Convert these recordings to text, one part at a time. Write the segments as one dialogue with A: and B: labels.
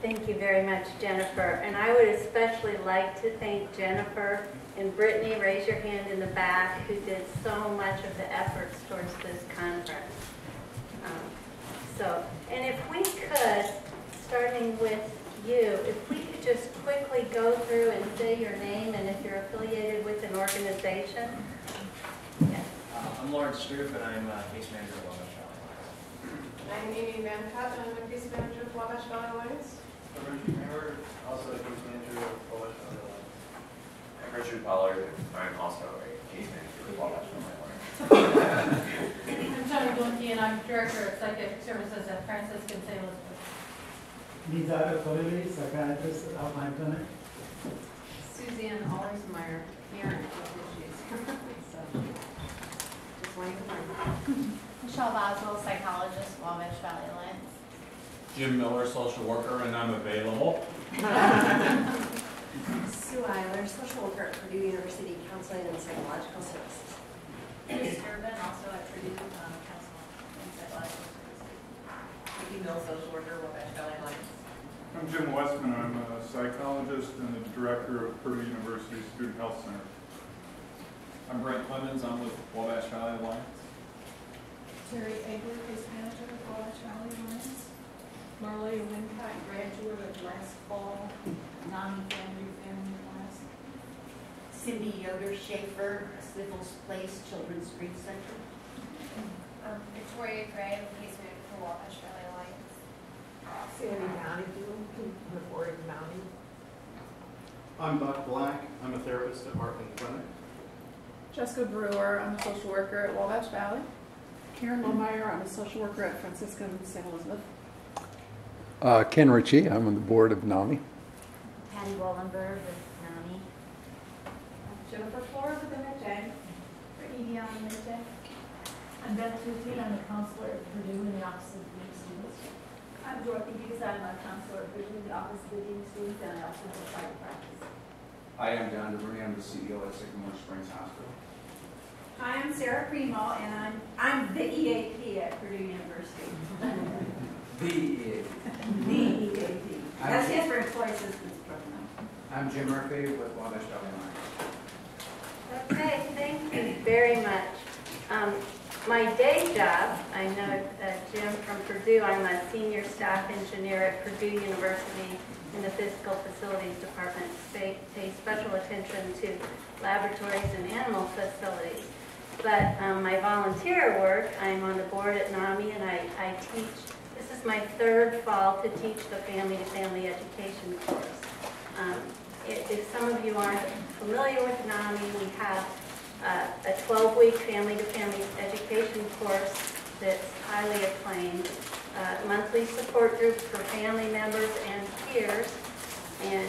A: Thank you very much, Jennifer. And I would especially like to thank Jennifer and Brittany, raise your hand in the back, who did so much of the efforts towards this conference. And if we could, starting with you, if we could just quickly go through and say your name and if you're affiliated with an organization. Yes.
B: I'm Lawrence Stroop, and I'm case manager at Wabash Valley Alliance.
C: I'm Amy Mancutt, and I'm a case manager at Wabash Valley Alliance.
D: I'm Richard Hayward, also a case manager at Wabash Valley Alliance.
E: I'm Richard Pollard, I'm also a case manager at Wabash Valley Alliance.
F: I'm Tony Blinky, and I'm director of psychiatric services at Franciscan St. Elizabeth.
G: Nizar Farili, psychiatrist at Alpine Clinic.
C: Suzanne Allersmeyer, parent of issues. Just wanting to learn.
H: Michelle Boswell, psychologist, Wabash Valley Alliance.
I: Jim Miller, social worker, and I'm available.
J: Sue Eiler, social worker at Purdue University, counseling and psychological services.
H: Chris Urban, also at Purdue, counseling and psychological services.
C: Vicki Mill, social worker, Wabash Valley Alliance.
K: I'm Jim Westman. I'm a psychologist and the director of Purdue University Student Health Center.
I: I'm Brent Clemens. I'm with Wabash Valley Alliance.
L: Terry Egler, case manager at Wabash Valley Alliance. Marley Wincott, graduate of last fall, non-family class.
M: Cindy Yoder Schaefer, Sniffles Place Children's Grief Center.
H: Victoria Gray, case manager for Wabash Valley Alliance.
C: Sandy Donahue, the board of Mountie.
D: I'm Buck Black. I'm a therapist at Markham Clinic.
L: Jessica Brewer, I'm a social worker at Wabash Valley. Karen Lohmeyer, I'm a social worker at Franciscan St. Elizabeth.
N: Ken Ritchie, I'm on the board of NAMI.
H: Patty Wallenberg with NAMI.
F: Jennifer Flores with MHA.
H: Brittany Dion with MHA.
O: I'm Beth Tutti, I'm a counselor at Purdue in the Office of Dean Students.
P: I'm Dorothy Hughes, I'm a counselor at Purdue in the Office of the Dean Students, and I also have a private practice.
Q: Hi, I'm John DeBruni, I'm the CEO at Sycamore Springs Hospital.
P: Hi, I'm Sarah Primo, and I'm the EAP at Purdue University.
Q: The EAP.
P: The EAP. That's his for Employee Assistance Program.
Q: I'm Jim Murphy with Wabash Valley Alliance.
A: Okay, thank you very much. My day job, I know Jim from Purdue, I'm a senior staff engineer at Purdue University in the Physical Facilities Department, pay special attention to laboratories and animal facilities. But my volunteer work, I'm on the board at NAMI, and I teach. This is my third fall to teach the family-to-family education course. If some of you aren't familiar with NAMI, we have a 12-week family-to-family education course that's highly acclaimed, monthly support groups for family members and peers, and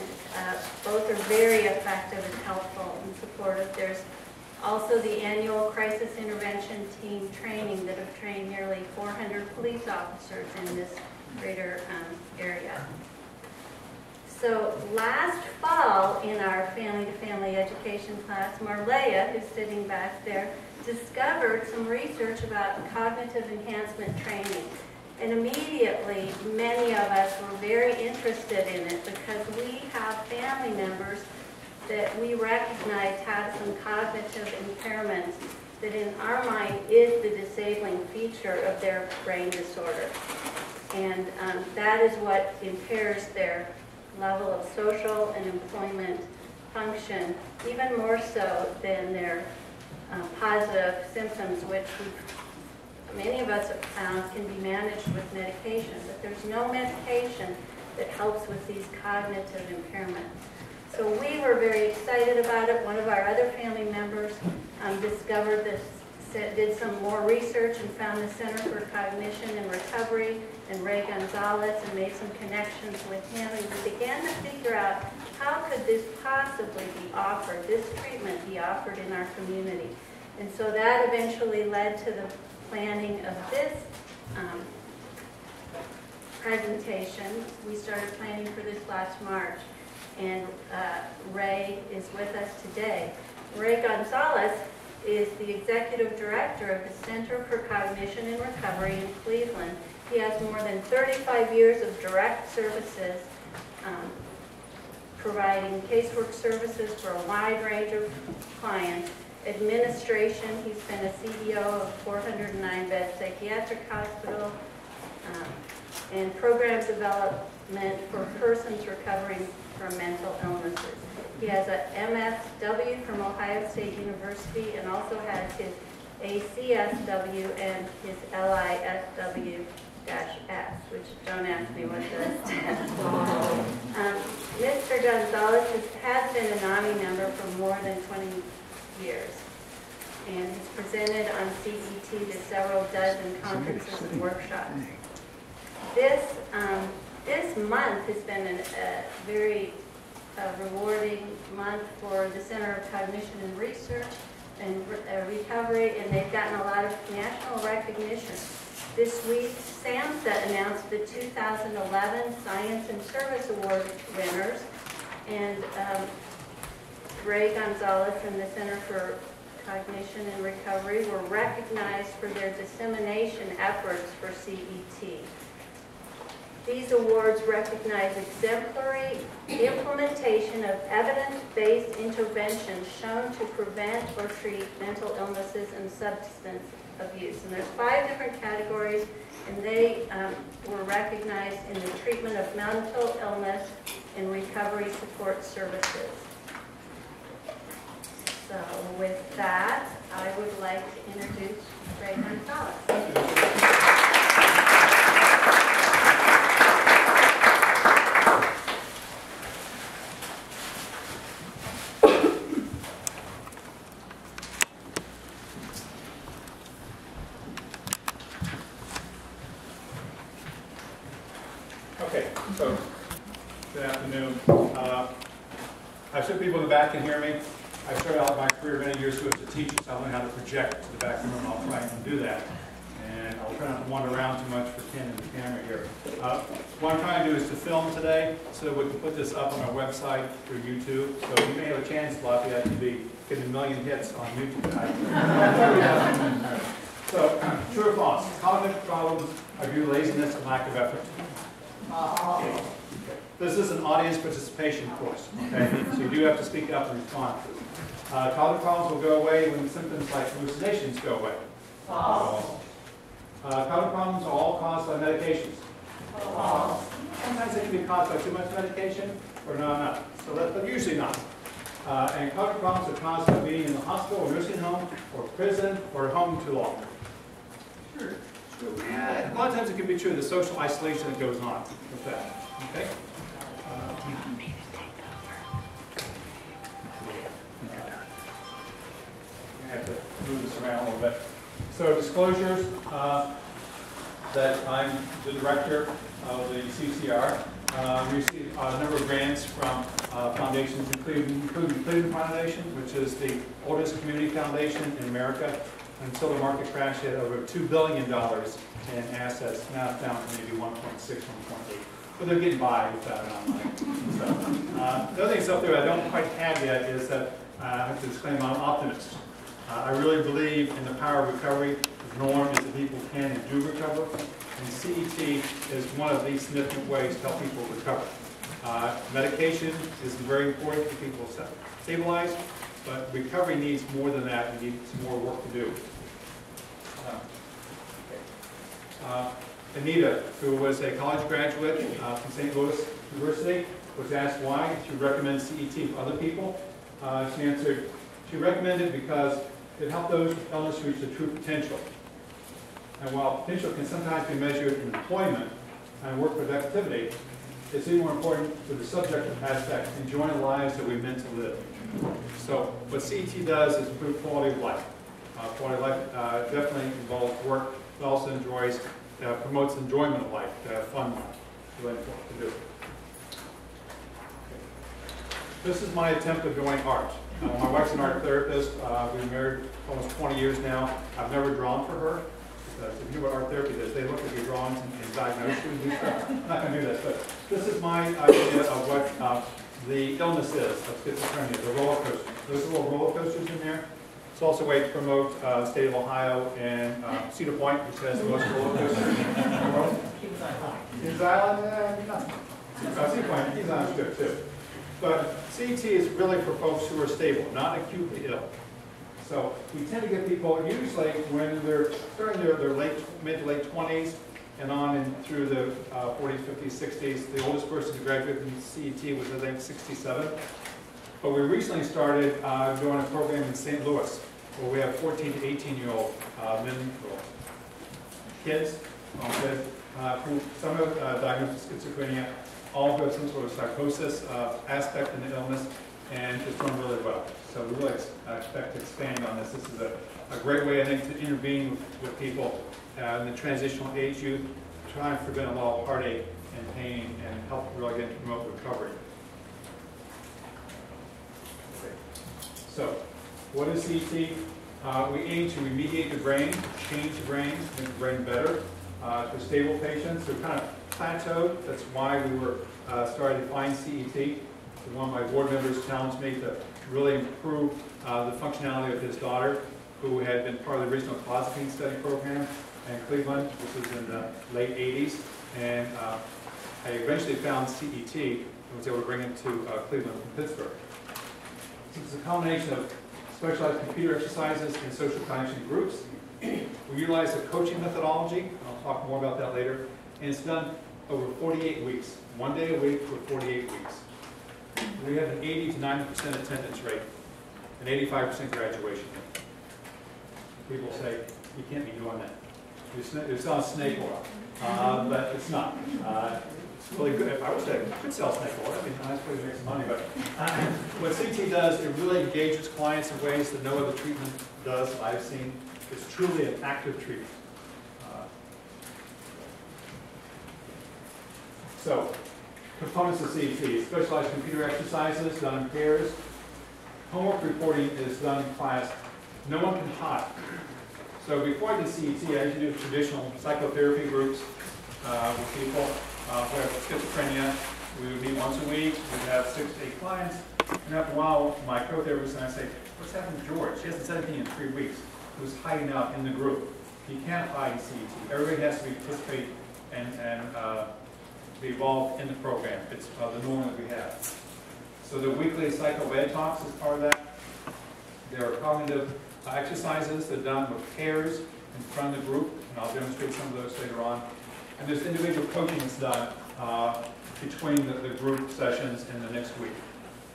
A: both are very effective and helpful and supportive. There's also the annual crisis intervention team training that have trained nearly 400 police officers in this greater area. So last fall in our family-to-family education class, Marleya, who's sitting back there, discovered some research about cognitive enhancement training. And immediately, many of us were very interested in it because we have family members that we recognize have some cognitive impairments that in our mind is the disabling feature of their brain disorder. And that is what impairs their level of social and employment function, even more so than their positive symptoms, which many of us have found can be managed with medication. But there's no medication that helps with these cognitive impairments. So we were very excited about it. One of our other family members discovered this, did some more research and found the Center for Cognition and Recovery and Ray Gonzalez and made some connections with him. And we began to figure out how could this possibly be offered, this treatment be offered in our community. And so that eventually led to the planning of this presentation. We started planning for this last March. And Ray is with us today. Ray Gonzalez is the executive director of the Center for Cognition and Recovery in Cleveland. He has more than 35 years of direct services providing casework services for a wide range of clients. Administration, he's been a CEO of 409-bed psychiatric hospital, and program development for persons recovering from mental illnesses. He has a MSW from Ohio State University and also has his ACSW and his LISW-S, which don't ask me what that stands for. Mr. Gonzalez has been a NAMI member for more than 20 years and has presented on CET to several dozen conferences and workshops. This month has been a very rewarding month for the Center of Cognition and Research and Recovery, and they've gotten a lot of national recognition. This week, SAMHSA announced the 2011 Science and Service Award winners, and Ray Gonzalez and the Center for Cognition and Recovery were recognized for their dissemination efforts for CET. These awards recognize exemplary implementation of evidence-based interventions shown to prevent or treat mental illnesses and substance abuse. And there's 5 different categories, and they were recognized in the treatment of mental illness and recovery support services. So with that, I would like to introduce Ray Gonzalez.
R: Okay, so good afternoon. I assume people in the back can hear me. I started out my career many years ago as a teacher, so I learned how to project to the back room. I'll try and do that. And I'll try not to wander around too much for Ken and the camera here. What I'm trying to do is to film today so that we can put this up on our website through YouTube. So you may have a chance, Lafayette, to be getting a million hits on YouTube. So, true or false? Cognitive problems are due to laziness and lack of effort. Okay. This is an audience participation course, okay? So you do have to speak up and respond. Cognitive problems will go away when symptoms like hallucinations go away. False. Cognitive problems are all caused by medications. False. Sometimes they can be caused by too much medication or not enough, but usually not. And cognitive problems are caused by being in the hospital or nursing home or prison or at home too long. Sure. A lot of times it can be true, the social isolation that goes on with that. Okay? I have to move this around a little bit. So disclosures, that I'm the director of the CCR. We received a number of grants from foundations, including Cleveland Foundation, which is the oldest community foundation in America. Until the market crash, it had over $2 billion in assets, now it's down to maybe 1.6, 1.8. But they're getting by with that online. So, the other things up there I don't quite have yet is that I have to disclaim I'm an optimist. I really believe in the power of recovery. The norm is that people can and do recover. And CET is one of the significant ways to help people recover. Medication is very important for people to stabilize, but recovery needs more than that. We need some more work to do. Anita, who was a college graduate from St. Louis University, was asked why she recommends CET for other people. She answered, she recommended because it helped those with illness reach their true potential. And while potential can sometimes be measured in employment and work productivity, it's even more important for the subjective aspect, enjoying the lives that we're meant to live. So what CET does is improve quality of life. Quality of life definitely involves work, but also promotes enjoyment of life, to have fun life. It's really important to do. This is my attempt at doing art. My wife's an art therapist. We've been married almost 20 years now. I've never drawn for her. Because if you know what art therapy does, they look at your drawings and diagnose you and do stuff. I'm not going to do that, but this is my idea of what the illness is of schizophrenia, the roller coaster. There's little roller coasters in there. It's also a way to promote the state of Ohio and Cedar Point, which has the most roller coasters in the world. Kings Island, He's understood too. But CET is really for folks who are stable, not acutely ill. So we tend to get people usually when they're starting their mid to late 20s and on and through the 40s, 50s, 60s. The oldest person to graduate from CET was, I think, 67. But we recently started doing a program in St. Louis where we have 14 to 18-year-old men, kids, who some are diagnosed with schizophrenia, all have some sort of psychosis aspect in the illness, and it's doing really well. So we really expect to expand on this. This is a great way, I think, to intervene with people in the transitional age youth, try and prevent a lot of heartache and pain, and help really get to promote recovery. Okay. So, what is CET? We aim to remediate the brain, change the brain, make the brain better. For stable patients who kind of plateaued, that's why we were starting to find CET. One of my board members challenged me to really improve the functionality of his daughter, who had been part of the original clozapine study program in Cleveland, which was in the late 80s. And I eventually found CET and was able to bring it to Cleveland from Pittsburgh. It's a combination of specialized computer exercises and social cognition groups. We utilize a coaching methodology. I'll talk more about that later. And it's done over 48 weeks, 1 day a week for 48 weeks. We have an 80 to 90% attendance rate, an 85% graduation rate. People say, you can't be doing that. You're selling snake oil, but it's not. It's really good. If I wish I could sell snake oil, that'd be a nice way to make some money. But what CET does, it really engages clients in ways that no other treatment does I've seen. It's truly an active treatment. So, components of CET, specialized computer exercises done in pairs. Homework reporting is done in class. No one can hide. So before I did CET, I used to do traditional psychotherapy groups with people who have schizophrenia. We would meet once a week. We'd have 6 to 8 clients. And after a while, my co-therapist and I say, what's happened to George? He hasn't said anything in 3 weeks. He was hiding out in the group. He can't hide in CET. Everybody has to participate and be involved in the program. It's the norm that we have. So the weekly psycho-ed talks is part of that. There are cognitive exercises that are done with pairs in front of the group, and I'll demonstrate some of those later on. And there's individual coaching that's done between the group sessions in the next week.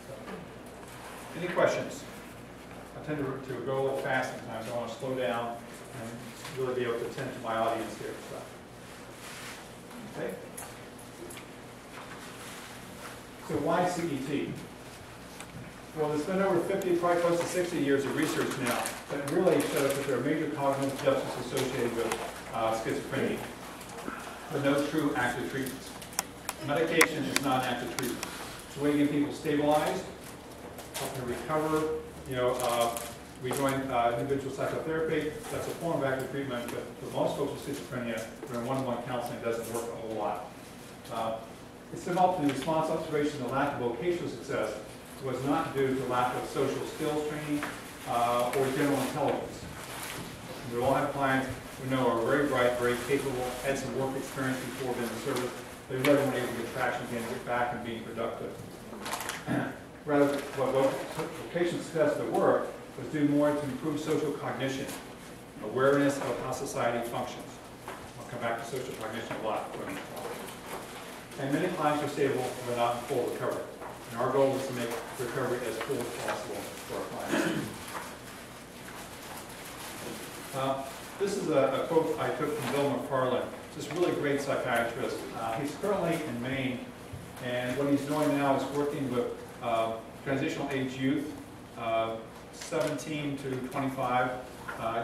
R: So, any questions? I tend to go a little fast sometimes. I want to slow down and really be able to attend to my audience here. So. Okay. So why CET? Well, there's been over 50, probably close to 60 years of research now that really shows that there are major cognitive deficits associated with schizophrenia, but no true active treatments. Medication is not an active treatment. It's a way to get people stabilized, help them recover. We join individual psychotherapy. That's a form of active treatment, but for most folks with schizophrenia, one-on-one counseling doesn't work a whole lot. It's developed in response observation the lack of vocational success was not due to lack of social skills training or general intelligence. We all have clients we know are very bright, very capable, had some work experience before being in service. They really weren't able to get traction again, get back and being productive. Rather, what vocational success at work was due more to improved social cognition, awareness of how society functions. I'll come back to social cognition a lot. And many clients are stable but not in full recovery. And our goal is to make recovery as full as possible for our clients. This is a quote I took from Bill McFarland. This really great psychiatrist. He's currently in Maine, and what he's doing now is working with transitional age youth, 17 to 25,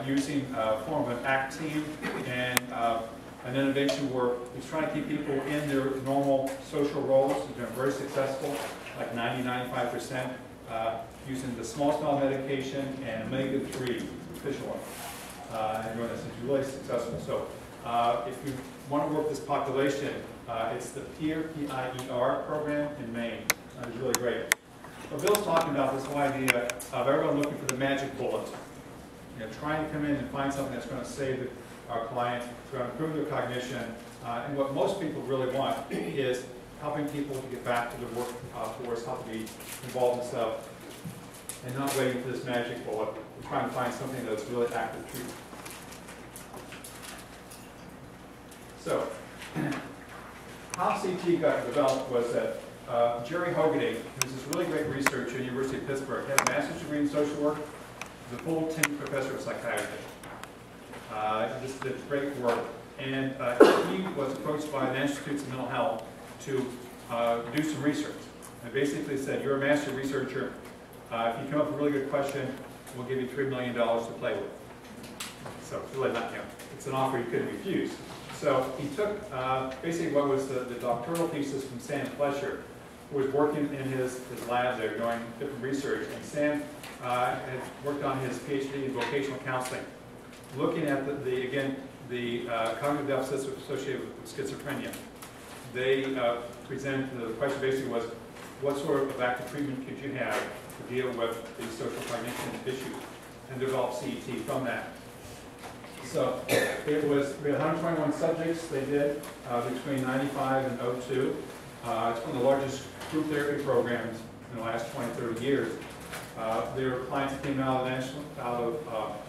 R: using a form of an ACT team and an intervention where he's trying to keep people in their normal social roles. He's been very successful, like 90–95%, using the small spell medication and omega-3 fish oil. And doing this, it's really successful. So if you want to work this population, it's the PIER, P-I-E-R program in Maine. It's really great. But Bill's talking about this whole idea of everyone looking for the magic bullet. Trying to come in and find something that's going to save our clients, it's going to improve their cognition. And what most people really want is helping people to get back to the workforce, how to be involved in stuff, and not waiting for this magic bullet. We're trying to find something that's really active treatment. So, how CET got developed was that Jerry Hogaday, who's this really great researcher at the University of Pittsburgh, had a master's degree in social work, the full tenured professor of psychiatry. Just did great work. And he was approached by the Institutes of Mental Health to do some research. And basically said, you're a master researcher. If you come up with a really good question, we'll give you $3 million to play with. So it's really not, it's an offer you couldn't refuse. So he took basically what was the doctoral thesis from Sam Fletcher, who was working in his lab there doing different research. And Sam had worked on his PhD in vocational counseling, looking at the cognitive deficits associated with schizophrenia. They presented, the question basically was, what sort of active treatment could you have to deal with the social cognition issues, and develop CET from that. So it was, we had 121 subjects they did between 95 and 02. It's one of the largest group therapy programs in the last 20, 30 years. There were clients that came out of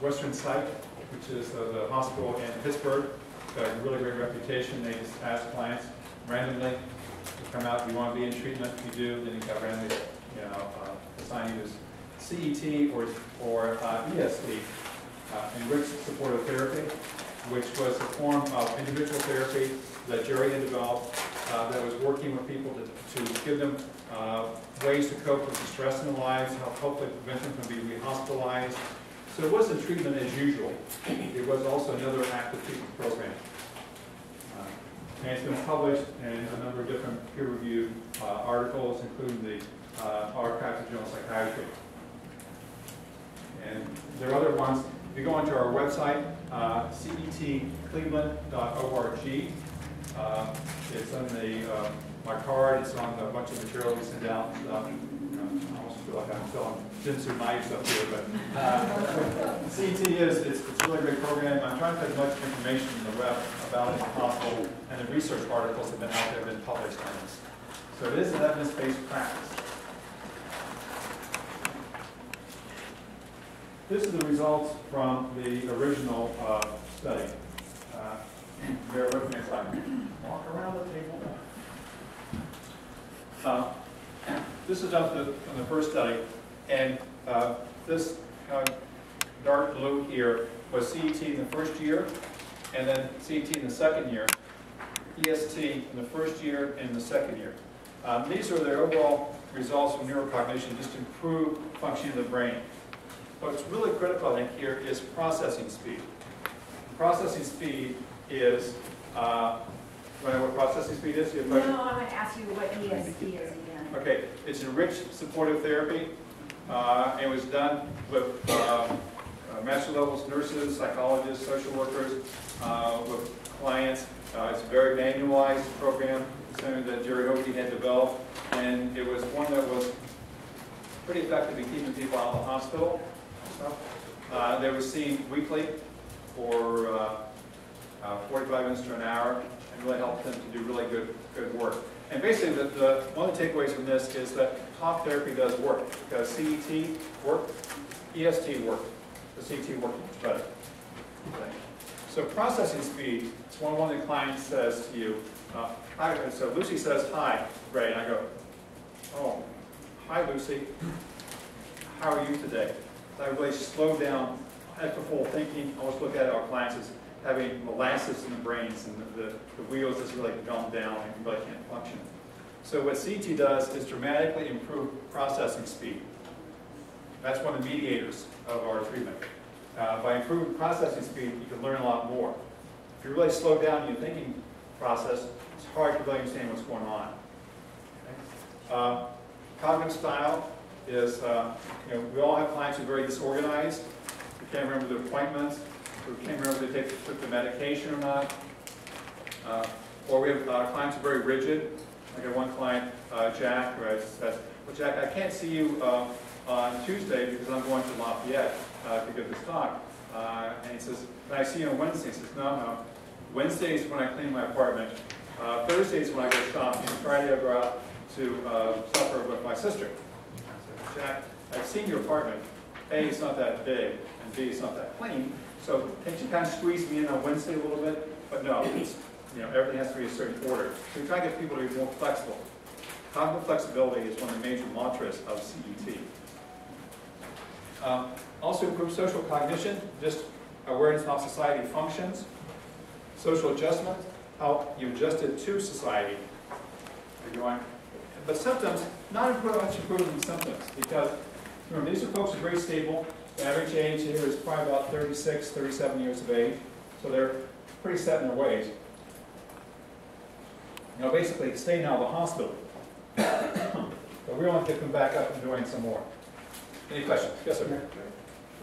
R: Western Psych, which is the hospital in Pittsburgh. Got a really great reputation. They just ask clients randomly to come out. Do you want to be in treatment? If you do, then you got randomly, assign you as CET or EST, enriched supportive therapy, which was a form of individual therapy that Jerry had developed that was working with people to give them ways to cope with the stress in their lives, hopefully prevent them from being hospitalized. So it wasn't treatment as usual. It was also another active treatment program. And it's been published in a number of different peer-reviewed articles, including the Archives of General Psychiatry. And there are other ones. If you go onto our website, cetcleveland.org, it's on my card, it's on a bunch of material we send out. I almost feel like I'm selling Jinsu knives up here, but CET it's a really great program. I'm trying to put as much information on the web about it as possible, and the research articles have been out there, have been published on this. So it is an evidence-based practice. This is the results from the original study. Bear with me as I walk around the table. This is done from the first study, and this dark blue here was CET in the first year, and then CET in the second year, EST in the first year and the second year. These are the overall results from neurocognition, just improved functioning of the brain. What's really critical, I think, here is processing speed. Processing speed is, do you know what processing speed is?
M: No, I'm going to ask you what EST is again.
R: Okay, it's enriched supportive therapy. It was done with master levels nurses, psychologists, social workers, with clients. It's a very manualized program, something that Jerry Hogaday had developed, and it was one that was pretty effective in keeping people out of the hospital. They were seen weekly for 45 minutes to an hour, and really helped them to do really good work. And basically, one of the takeaways from this is that talk therapy does work, because CET worked, EST worked. The CET worked much better. Okay. So processing speed, it's when one of the clients says to you, hi, so Lucy says hi, Ray, and I go, oh, hi Lucy, how are you today? I really slow down effortful thinking. I always look at our clients as having molasses in the brains, and the wheels just really gum down and really can't function. So what CET does is dramatically improve processing speed. That's one of the mediators of our treatment. By improving processing speed, you can learn a lot more. If you really slow down your thinking process, it's hard to really understand what's going on. Okay? Cognitive style is, we all have clients who are very disorganized. We can't remember their appointments. We can't remember if they took the medication or not. Or we have clients who are very rigid. I got one client, Jack, who says, well, Jack, I can't see you on Tuesday because I'm going to Lafayette to give this talk. And he says, can I see you on Wednesday? He says, no. Wednesday is when I clean my apartment, Thursdays when I go shopping, and Friday I go out to supper with my sister. I said, Jack, I've seen your apartment. A, it's not that big, and B, it's not that clean. So can't you kind of squeeze me in on Wednesday a little bit? But no, it's, everything has to be a certain order. So we try to get people to be more flexible. Cognitive flexibility is one of the major mantras of CET. Also improve social cognition, just awareness of how society functions. Social adjustment, how you adjusted to society. But symptoms, not much improvement in symptoms, because remember, these are folks who are very stable. The average age here is probably about 36, 37 years of age, so they're pretty set in their ways. Basically staying out of the hospital. But we want to get them back up and doing some more. Any questions? Yes, sir.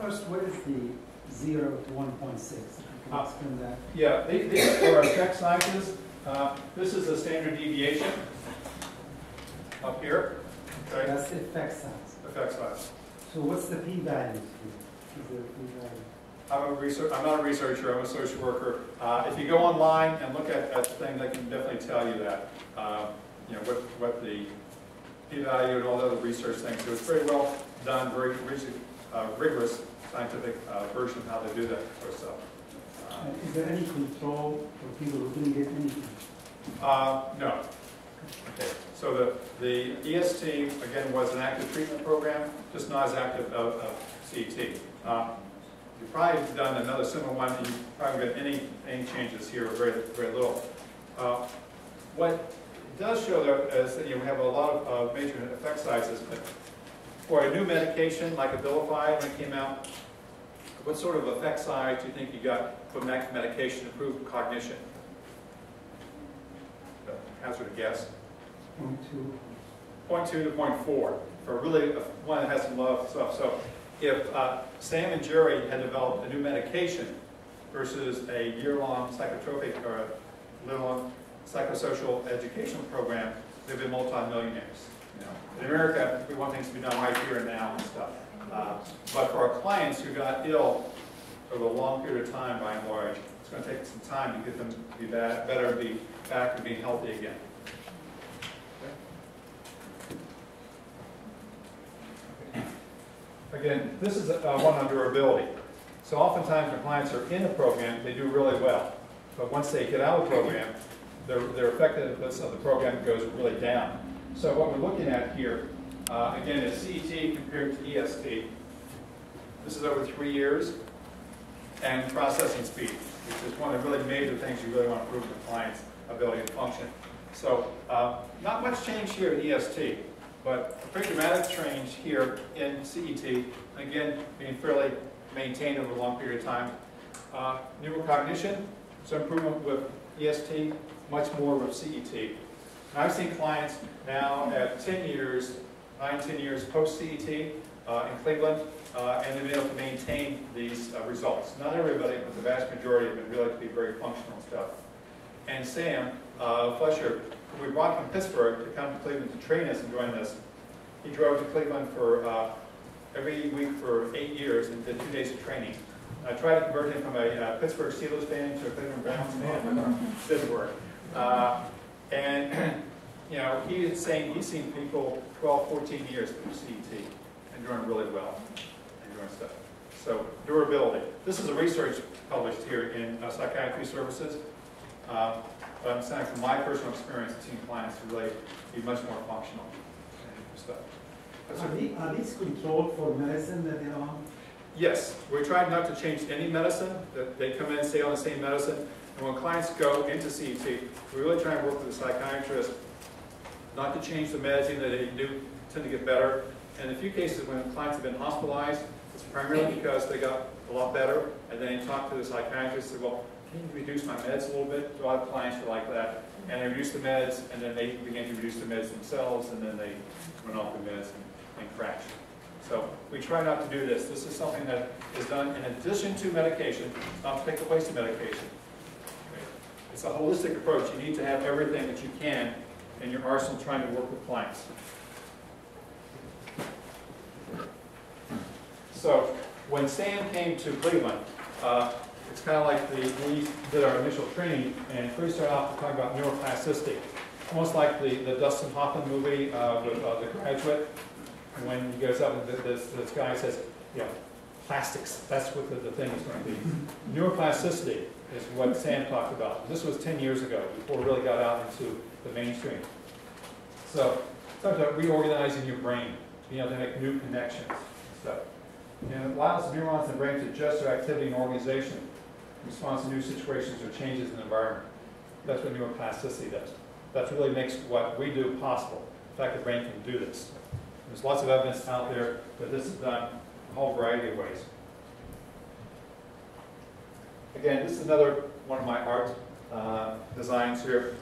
G: First, what is the 0 to 1.6? If you can explain that.
R: Yeah, these are effect sizes. This is a standard deviation up here. Okay.
G: That's the effect size.
R: Effect size.
G: So what's the p-value? Is there a p-value?
R: I'm not a researcher, I'm a social worker. If you go online and look at the thing, they can definitely tell you that, what the p-value and all the other research things. So it's very well done, very rigorous scientific version of how they do that sort of stuff.
G: Is there any control for people who didn't get anything?
R: No. Okay. So the EST, again, was an active treatment program, just not as active of CET. You've probably done another similar one, and you probably got any changes here, very, very little. What it does show, though, is that you have a lot of major effect sizes. But for a new medication, like Abilify, when it came out, what sort of effect size do you think you got from that medication to improve cognition? Hazard a guess.
G: 0.2.
R: 0.2 to 0.4 for really one that has some love stuff. So if Sam and Jerry had developed a new medication versus a year-long psychotropic or a little psychosocial educational program, they'd be multi-millionaires. In America, we want things to be done right here and now and stuff. But for our clients who got ill over a long period of time, by and large, it's going to take some time to get them to be better and be back to being healthy again. Again, this is one on durability. So oftentimes when clients are in the program, they do really well. But once they get out of the program, their effectiveness of the program goes really down. So what we're looking at here, again, is CET compared to EST. This is over 3 years. And processing speed, which is one of the really major things you really want to improve the client's ability to function. So not much change here in EST. But a pretty dramatic change here in CET, again, being fairly maintained over a long period of time. Neurocognition, so improvement with EST, much more with CET. And I've seen clients now at 10 years, 9-10 years post-CET in Cleveland, and they've been able to maintain these results. Not everybody, but the vast majority have been really to be very functional stuff. And Sam Fletcher, we brought from Pittsburgh to come to Cleveland to train us and join us. He drove to Cleveland for every week for 8 years and did 2 days of training. I tried to convert him from a Pittsburgh Steelers fan to a Cleveland Browns fan, but it didn't work. And he is saying he's seen people 12, 14 years through CET and doing really well and doing stuff. So durability. This is a research published here in Psychiatry Services. But I'm saying from my personal experience, I've seen clients really be much more functional and stuff.
G: Are these controlled for medicine that they're on?
R: Yes, we try not to change any medicine. That they come in and stay on the same medicine. And when clients go into CET, we really try and work with the psychiatrist not to change the medicine that they do tend to get better. And in a few cases when clients have been hospitalized, it's primarily because they got a lot better, and then they talk to the psychiatrist and say, well, can you reduce my meds a little bit? A lot of clients are like that. And they reduce the meds, and then they begin to reduce the meds themselves, and then they run off the meds and crash. So we try not to do this. This is something that is done in addition to medication, not to take the place of medication. It's a holistic approach. You need to have everything that you can in your arsenal trying to work with clients. So when Sam came to Cleveland, it's kind of like we did our initial training, and first started off talking about neuroplasticity. Almost like the Dustin Hoffman movie with The Graduate, when he goes up and this guy says, you know, plastics, that's what the thing is going to be. Neuroplasticity is what Sam talked about. This was 10 years ago, before it really got out into the mainstream. So, talk about reorganizing your brain, being able to make new connections and stuff. And it allows neurons in the brain to adjust their activity and organization in response to new situations or changes in the environment. That's what neuroplasticity does. That really makes what we do possible. In fact, the brain can do this. There's lots of evidence out there that this is done a whole variety of ways. Again, this is another one of my art designs here.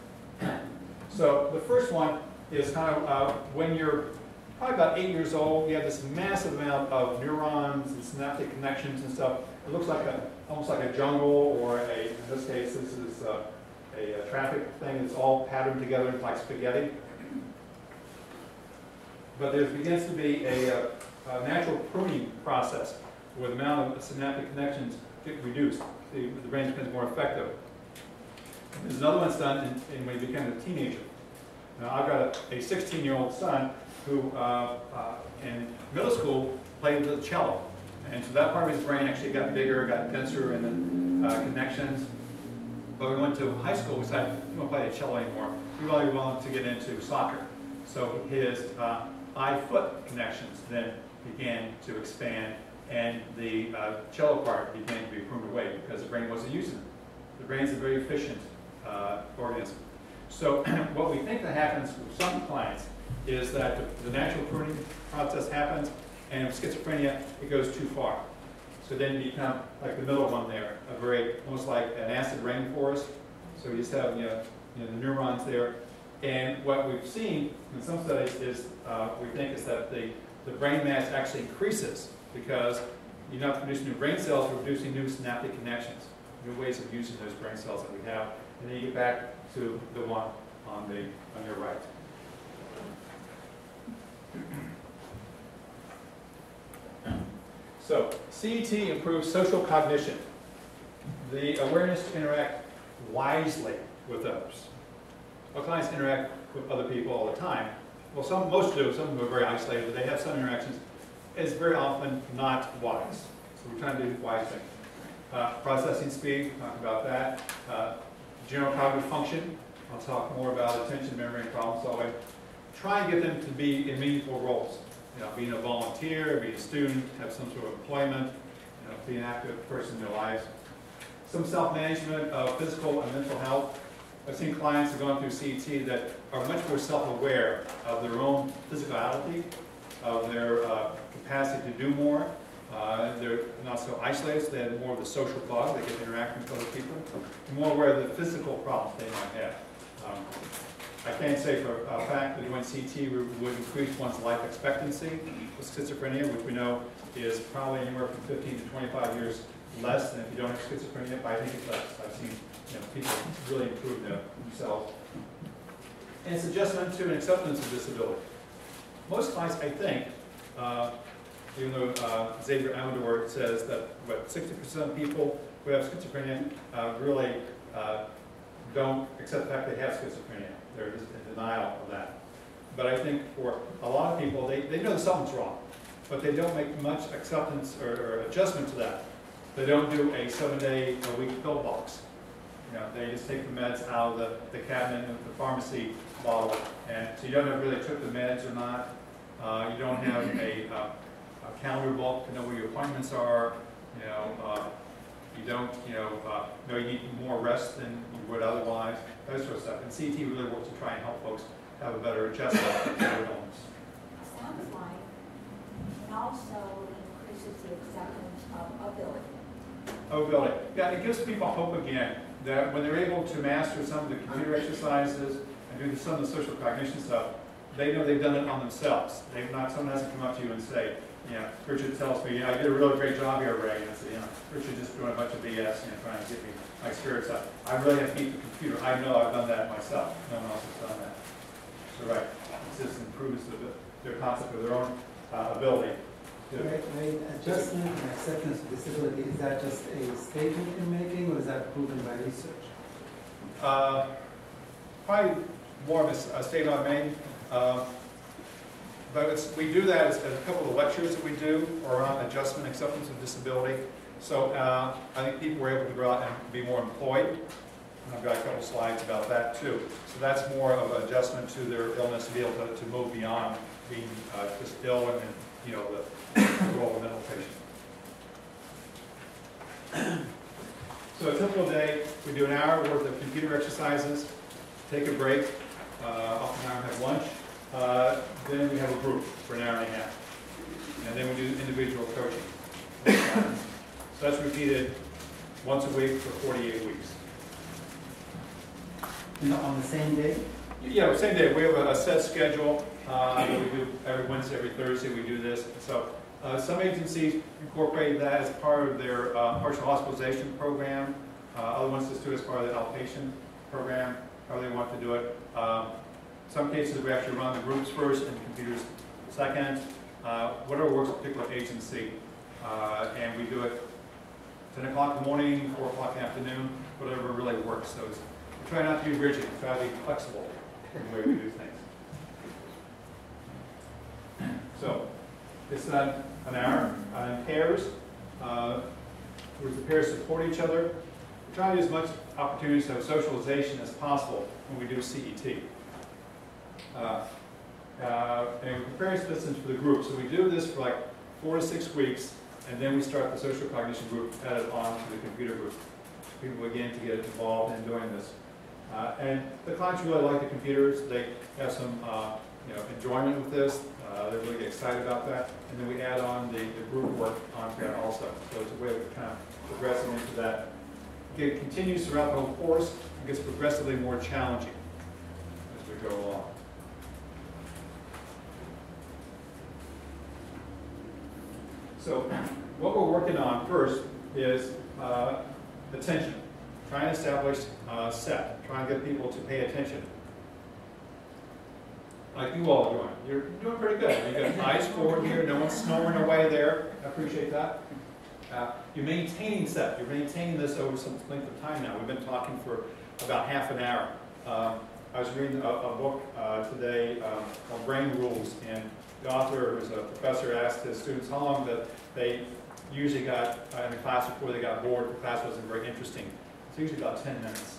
R: So the first one is kind of when you're probably about 8 years old, you have this massive amount of neurons and synaptic connections and stuff. It looks like almost like a jungle, or in this case, this is a traffic thing that's all patterned together like spaghetti. But there begins to be a natural pruning process where the amount of synaptic connections get reduced. The brain becomes more effective. There's another one that's done when you become a teenager. Now, I've got a 16-year-old son who, in middle school, played the cello. And so that part of his brain actually got bigger, got denser in the connections. But we went to high school, we decided we don't play the cello anymore. We really wanted to get into soccer. So his eye-foot connections then began to expand, and the cello part began to be pruned away because the brain wasn't using it. The brain's a very efficient organism. So what we think that happens with some clients is that the natural pruning process happens, and with schizophrenia, it goes too far. So then you become like the middle one there, almost like an acid rainforest. So you just have the neurons there. And what we've seen in some studies is, we think is that the brain mass actually increases because you're not producing new brain cells, you're producing new synaptic connections, new ways of using those brain cells that we have. And then you get back to the one on your right. So, CET improves social cognition, the awareness to interact wisely with others. Our clients interact with other people all the time. Well, most do. Some of them are very isolated, but they have some interactions. It's very often not wise. So we're trying to do wise things. Processing speed, talk about that. General cognitive function, I'll talk more about attention, memory, and problem solving. Try and get them to be in meaningful roles. Being a volunteer, being a student, have some sort of employment, be an active person in their lives. Some self-management of physical and mental health. I've seen clients who have gone through CET that are much more self-aware of their own physicality, of their capacity to do more. They're not so isolated, so they have more of the social bug, they get to interact with other people, and more aware of the physical problems they might have. I can't say for a fact that doing CT would increase one's life expectancy with schizophrenia, which we know is probably anywhere from 15 to 25 years less than if you don't have schizophrenia, but I think it's less. I've seen people really improve themselves. And it's adjustment to an acceptance of disability. Most clients, I think, even though Xavier Amador says that 60% of people who have schizophrenia really don't accept the fact they have schizophrenia. They're just in denial of that. But I think for a lot of people, they know that something's wrong, but they don't make much acceptance or adjustment to that. They don't do a 7-day-a-week pill box. They just take the meds out of the cabinet of the pharmacy bottle, and so you don't know if you really took the meds or not. You don't have a calendar book to know where your appointments are. You don't, know you need more rest than you would otherwise, those sort of stuff. And CET really works to try and help folks have a better adjustment to their illness.
O: Sounds like it also increases the acceptance of ability.
R: Ability. Yeah, it gives people hope again that when they're able to master some of the computer exercises and do some of the social cognition stuff, they know they've done it on themselves. Someone hasn't come up to you and say, Richard tells me, I did a really great job here, Ray. And I said, Richard's just doing a bunch of BS, trying to get me my spirits up. I really have to beat the computer. I know I've done that myself. No one else has done that. So right, this just improves their concept of their own ability.
G: Right, adjustment and acceptance of disability, is that just a statement you're making, or is that proven by research?
R: Probably more of a statement I made. But we do that as a couple of the lectures that we do around adjustment and acceptance of disability. So I think people were able to go out and be more employed. And I've got a couple slides about that too. So that's more of an adjustment to their illness to be able to move beyond being just ill and you know, the role of a mental patient. So a typical day, we do an hour worth of computer exercises, take a break, oftentimes have lunch, then we have a group for an hour and a half, and then we do individual coaching. So that's repeated once a week for 48 weeks.
G: You know, on the same day?
R: Yeah, same day. We have a set schedule. We do every Wednesday, every Thursday we do this. So some agencies incorporate that as part of their partial hospitalization program. Other ones just do it as part of the outpatient program, however they want to do it. Some cases we actually run the groups first and computers second. Whatever works with a particular agency. And we do it 10 o'clock in the morning, 4 o'clock in the afternoon, whatever really works. So we try not to be rigid, we try to be flexible in the way we do things. So it's an hour in pairs. We prepare to support each other. We try to do as much opportunities to have socialization as possible when we do CET. And we prepare citizens for the group. So we do this for like 4 to 6 weeks, and then we start the social cognition group added on to the computer group. People begin to get involved in doing this. And the clients really like the computers. They have some enjoyment with this. They really get excited about that. And then we add on the group work onto that also. So it's a way of kind of progressing into that. It continues throughout the whole course. It gets progressively more challenging as we go along. So what we're working on first is attention. Trying to establish CET. Trying to get people to pay attention. Like you all are doing. You're doing pretty good. You got eyes forward here. No one's snoring away there. I appreciate that. You're maintaining CET. You're maintaining this over some length of time now. We've been talking for about half an hour. I was reading a book today called Brain Rules, and the author, who's a professor, asked his students how long that they usually got in the class before they got bored. The class wasn't very interesting. It's usually about 10 minutes.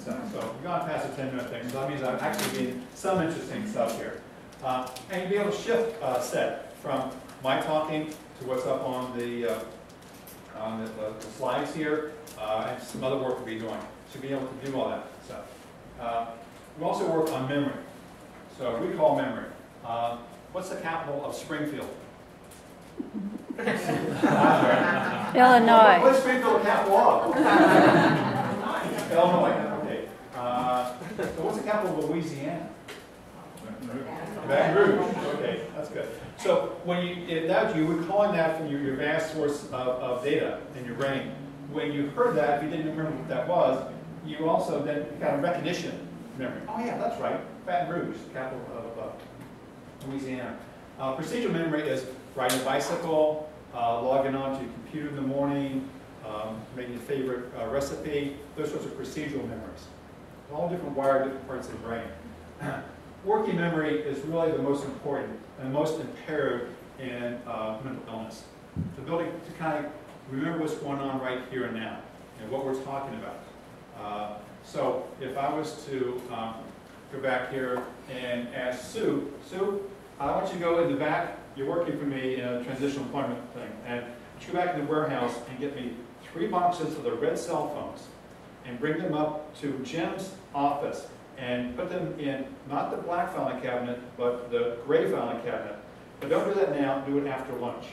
R: So we've gone past the 10-minute thing, so that means I've actually seen some interesting stuff here. And you'll be able to shift CET from my talking to what's up on the slides here, and some other work we'll be doing. So you'll be able to do all that stuff. We also work on memory. So recall memory. What's the capital of Springfield?
P: Illinois.
R: What's Springfield the capital of? Illinois. Okay. So what's the capital of Louisiana? Baton Rouge. Okay, that's good. So when you're recalling that from your vast source of data in your brain. When you heard that, if you didn't remember what that was, you also then got a recognition memory. Oh yeah, that's right. Baton Rouge, capital of Louisiana. Procedural memory is riding a bicycle, logging on to your computer in the morning, making your favorite recipe. Those sorts of procedural memories. All different wired, different parts of the brain. Working memory is really the most important and most imperative in mental illness. The ability to kind of remember what's going on right here and now, and what we're talking about. So if I was to go back here and ask Sue, I want you to go in the back. You're working for me in a transitional employment thing, and go back in the warehouse and get me 3 boxes of the red cell phones and bring them up to Jim's office and put them in not the black filing cabinet, but the gray filing cabinet. But don't do that now, do it after lunch.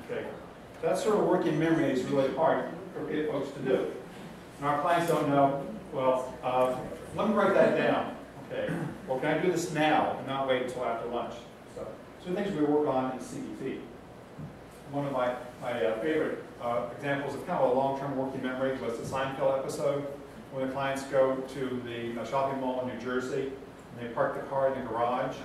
R: Okay. That sort of working memory is really hard for folks to do. And our clients don't know, well, let me write that down. Okay. Well, can I do this now and not wait until after lunch? So things we work on in CET. One of my favorite examples of kind of a long-term working memory was the Seinfeld episode when the clients go to the shopping mall in New Jersey and they park the car in the garage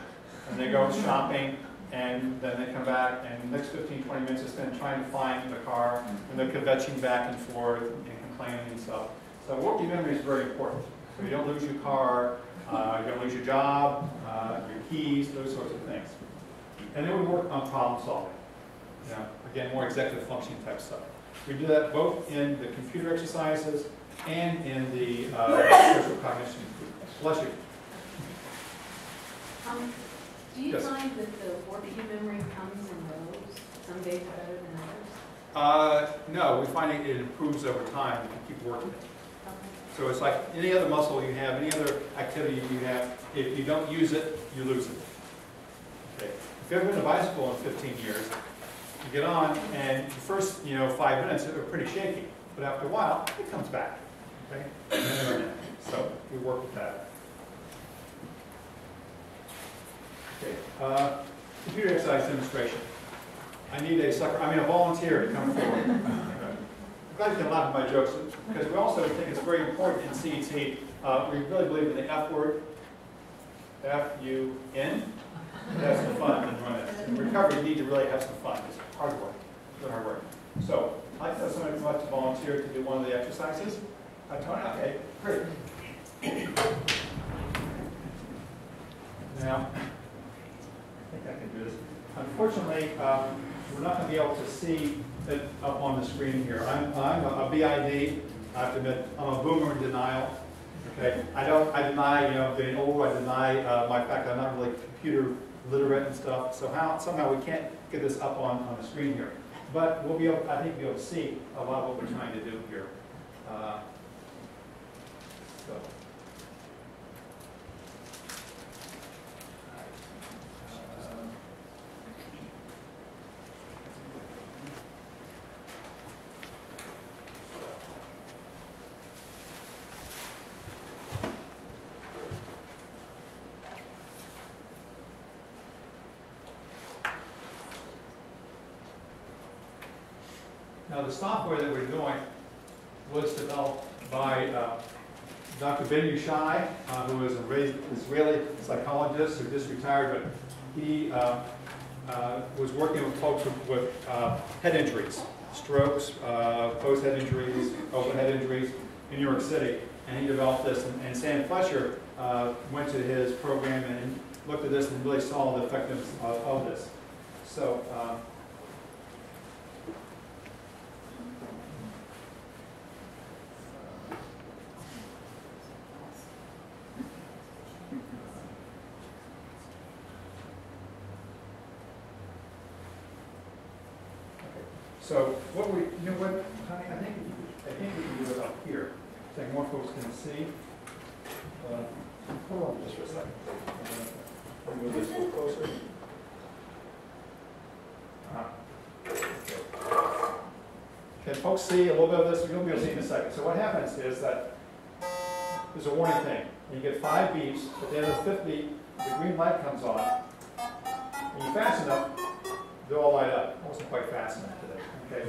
R: and they go shopping and then they come back, and the next 15, 20 minutes is spent trying to find the car, and they're kvetching back and forth and complaining and stuff. So working memory is very important. So you don't lose your car, you don't lose your job, your keys, those sorts of things. And then we work on problem solving. You know, again, more executive functioning type stuff. We do that both in the computer exercises and in the social cognition improvements. Bless you.
H: Do you
R: Yes.
H: find that the working memory comes in rows? Some days are better than others?
R: No, we find it improves over time if you keep working it.
H: Okay.
R: So it's like any other muscle you have, any other activity you have, if you don't use it, you lose it. Okay. If you've ever ridden a bicycle in 15 years, you get on, and the first 5 minutes are pretty shaky, but after a while, it comes back. Okay? So we work with that. Okay. Computer exercise demonstration. I need a volunteer to come forward. I'm glad you can laugh at my jokes, because we also think it's very important in CET. We really believe in the F word, F-U-N. Have some fun and run it. In recovery, you need to really have some fun. It's hard work. It's really hard work. So, I'd like to have somebody come up to volunteer to do one of the exercises. Tony, okay, great. Now, I think I can do this. Unfortunately, we're not going to be able to see it up on the screen here. I'm a BID. I have to admit, I'm a boomer in denial. Okay, I deny, getting old. I deny my fact I'm not really computer literate and stuff. So somehow we can't get this up on the screen here. But we'll be able, I think, be able to see a lot of what we're trying to do here. Now, the software that we're doing was developed by Dr. Ben Yushai, who is an Israeli psychologist who just retired, but he was working with folks with head injuries, strokes, closed head injuries, open head injuries in New York City, and he developed this. And Sam Fletcher went to his program and looked at this and really saw the effectiveness of this. So. So what we, Connie, I think we can do it up here, so more folks can see. Hold on just for a second. Move this a little closer. Can folks see a little bit of this? You'll be able to see in a second. So what happens is that there's a warning thing. And you get 5 beeps. At the end of the 5th beep, the green light comes on. And you're fast enough, they'll all light up. I wasn't quite fast enough today. Okay.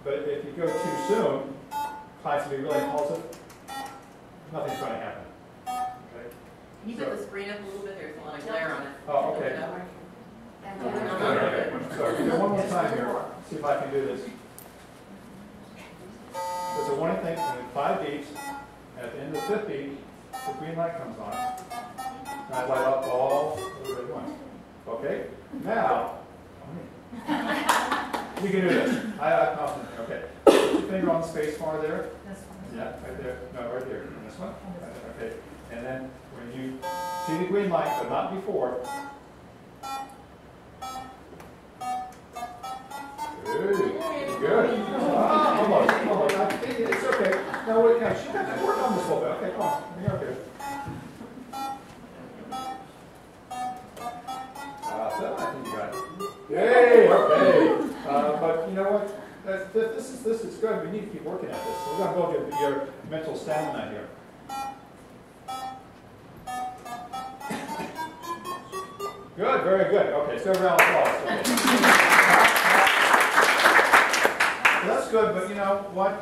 R: But if you go too soon, clients will be really impulsive. Nothing's going to happen. Okay.
H: Can you put the screen up a little bit? There's a lot of glare on it.
R: Oh, okay. So do one more time here. See if I can do this. There's a warning thing, and then 5 beeps. At the end of the 5th beep, the green light comes on. And I light up all at once. Okay? Now, you can do this. I'm confident. Okay. Put your finger on the space bar there.
F: This one.
R: Yeah, right there. No, right there. And this one? Okay. And then when you see the green light, but not before. Good. Almost. It's okay. No, wait, no, she got to work on this a little bit. Okay, come on. You're okay. I think you got it. Yay, okay. But you know what? This is good. We need to keep working at this. So we're going to build your mental stamina here. Good, very good. Okay, so round of applause. Okay. So that's good, but you know what?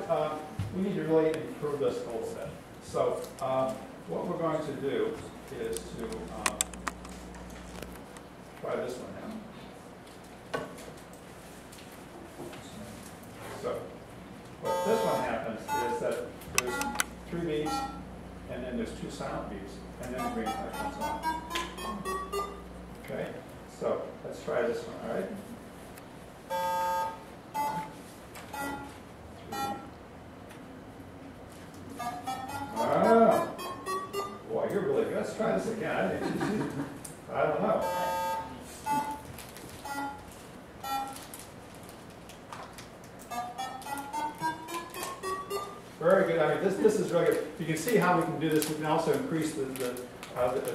R: We need to really improve this a little bit. So what we're going to do is to try this one, all right? Ah, boy, you're really good. Let's try this again. I don't know. Very good. I mean, this is really good. You can see how we can do this. We can also increase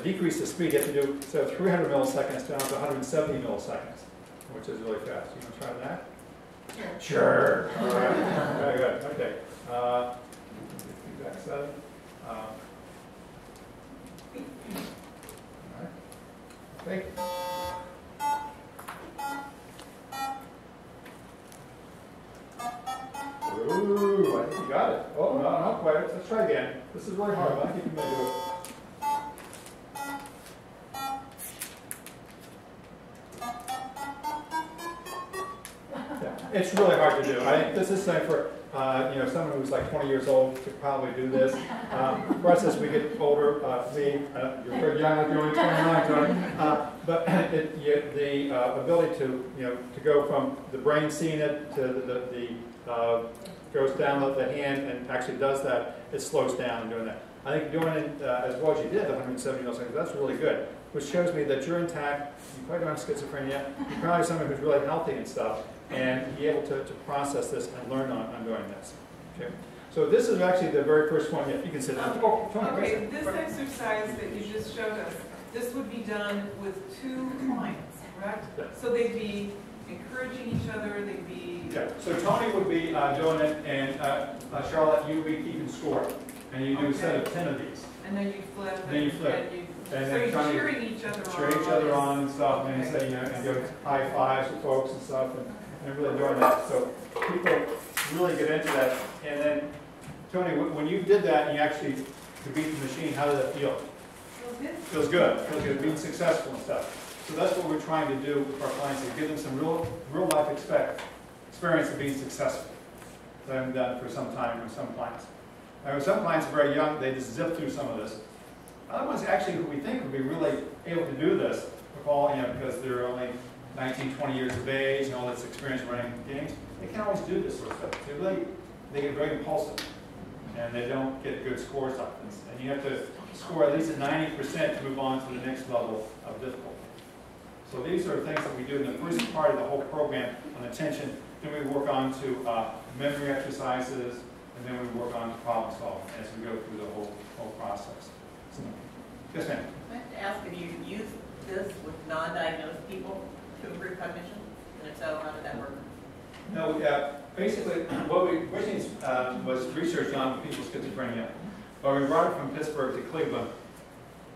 R: decrease the speed. You have to do instead of 300 milliseconds down to 170 milliseconds, which is really fast. You want to try that? Sure. All right. Very good. Okay. Feedback setting. All right. Okay. Ooh, I think you got it. Oh, no, not quite. Let's try again. This is really hard, but I think you may do it. Yeah, it's really hard to do. I think this is something for someone who's like 20 years old could probably do this. For us, as we get older, you're very young, you're only 29, Tony. But the ability to go from the brain seeing it to the goes down the hand and actually does that, it slows down in doing that. I think doing it as well as you did, the 170 milliseconds, that's really good, which shows me that you're intact, you probably don't have schizophrenia, you're probably someone who's really healthy and stuff, and be able to process this and learn on doing this. Okay. So this is actually the very first one. Yeah, you can sit down.
C: Okay, this exercise that you just showed us, this would be done with 2 clients, correct?
R: Yeah.
C: So they'd be encouraging each other, they'd be...
R: Yeah, so Tony would be doing it, and Charlotte, you would be keeping score. And you do a set of 10 of these.
C: And then you flip.
R: And then you flip. And
C: so
R: then
C: you're cheering each other on.
R: Cheer each other on and stuff, and say, and do high fives with folks and stuff, and really doing that. So people really get into that. And then, Tony, when you did that and you actually could beat the machine, how did that feel? Feels good. Feels good. Being successful and stuff. So that's what we're trying to do with our clients, is give them some real life experience of being successful. So I haven't done it for some time with some clients. And with some clients are very young, they just zip through some of this. Other ones actually who we think would be really able to do this, because they're only 19, 20 years of age and all this experience running games, they can always do this sort of stuff. They get very impulsive, and they don't get good scores off this. And you have to score at least at 90% to move on to the next level of difficulty. So these are things that we do in the first part of the whole program on attention. Then we work on to memory exercises, and then we work on to problem solving as we go through the whole process. So, yes, ma'am.
S: I have to ask if you use this with non-diagnosed people to improve cognition, and if so, how did that work?
R: No, basically, what we originally was research on people with schizophrenia, but we brought it from Pittsburgh to Cleveland.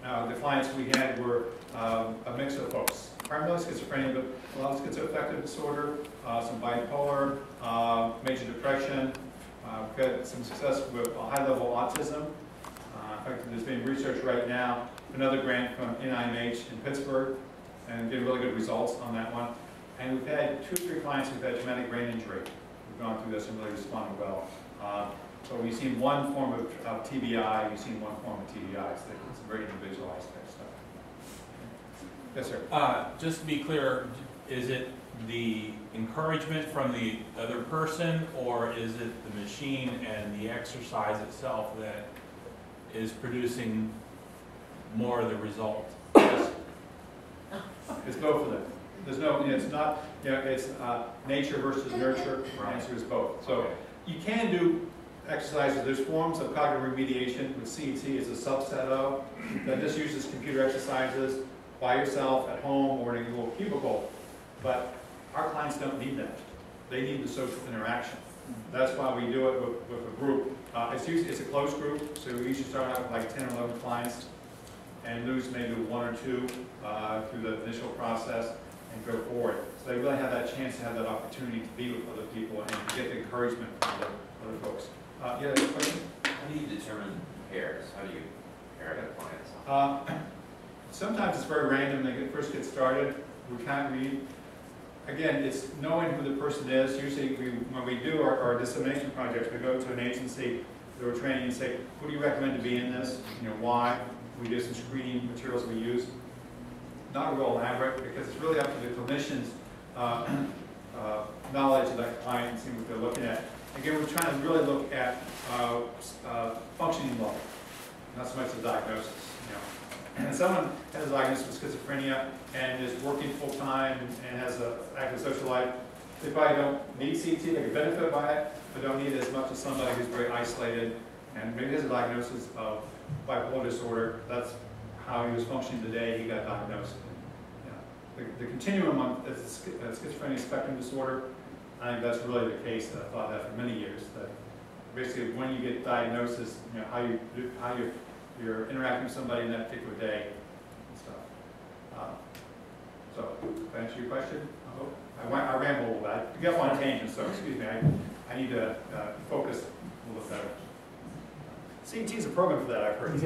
R: The clients we had were a mix of folks, primarily schizophrenia, but a lot of schizoaffective disorder, some bipolar, major depression. We've got some success with high-level autism. In fact, there's being research right now, another grant from NIMH in Pittsburgh, and getting really good results on that one. And we've had 2 or 3 clients who've had traumatic brain injury. We've gone through this and really responded well. So we've seen one form of TBI, we've seen one form of TBI. So it's very individualized type stuff. Yes, sir.
T: Just to be clear, is it the encouragement from the other person, or is it the machine and the exercise itself that is producing more of the result?
R: It's both of them. There's no, it's not, it's nature versus nurture. The answer is both. So you can do exercises. There's forms of cognitive remediation, which CET is a subset of, that just uses computer exercises by yourself at home or in a little cubicle. But our clients don't need that. They need the social interaction. That's why we do it with a group. It's a closed group, so we usually start out with like 10 or 11 clients and lose maybe 1 or 2 through the initial process and go forward. So they really have that chance to have that opportunity to be with other people and to get the encouragement from other folks. You have a question?
E: How do you determine pairs? How do you pair the clients?
R: Sometimes it's very random. They first get started. We can't read. Again, it's knowing who the person is. Usually, when we do our dissemination projects, we go to an agency that we're training and say, who do you recommend to be in this? Why? We do some screening materials we use. not real elaborate because it's really up to the clinician's knowledge of that client and seeing what they're looking at. Again, we're trying to really look at functioning level, not so much the diagnosis. And someone has a diagnosis with schizophrenia and is working full time and has an active social life, they probably don't need CET, they can benefit by it, but don't need it as much as somebody who's very isolated and maybe has a diagnosis of bipolar disorder. That's how he was functioning today, he got diagnosed. The continuum on schizophrenia spectrum disorder, I think that's really the case. I've thought that for many years. That basically, when you get diagnosis, how you're interacting with somebody in that particular day and stuff. So, to answer your question, I hope I ramble a little bit. I get on tangent, so excuse me. I need to focus a little bit better. CET is a program for that, I've heard.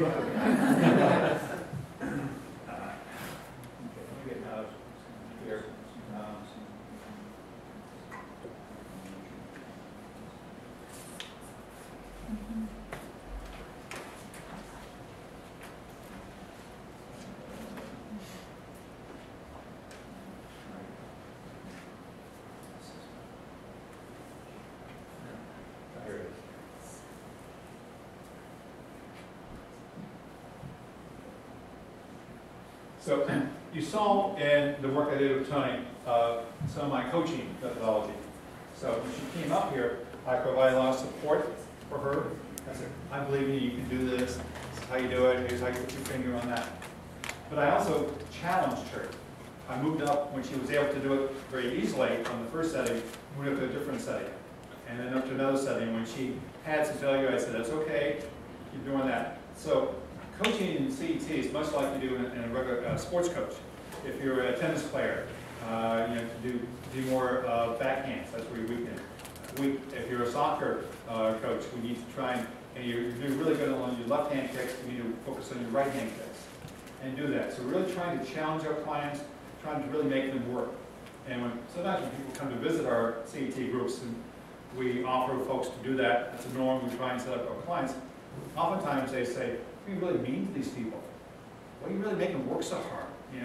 R: Here. Here it is. So you saw in the work I did with Tony some of my coaching methodology. So when she came up here, I provided a lot of support for her. I said, I believe in you, you can do this. This is how you do it. Here's how you put your finger on that. But I also challenged her. I moved up when she was able to do it very easily from the first setting, moved up to a different setting. And then up to another setting. When she had some failure, I said, that's okay, keep doing that. So coaching in CET is much like you do in a regular sports coach. If you're a tennis player, to do more backhands, that's where you're weak. If you're a soccer coach, we need to try and you're doing really good on your left hand kicks, we need to focus on your right hand kicks and do that. So we're really trying to challenge our clients, trying to really make them work. And sometimes when people come to visit our CET groups and we offer folks to do that, it's a norm, we try and set up our clients. Oftentimes they say, what are you really mean to these people? Why do you really make them work so hard? You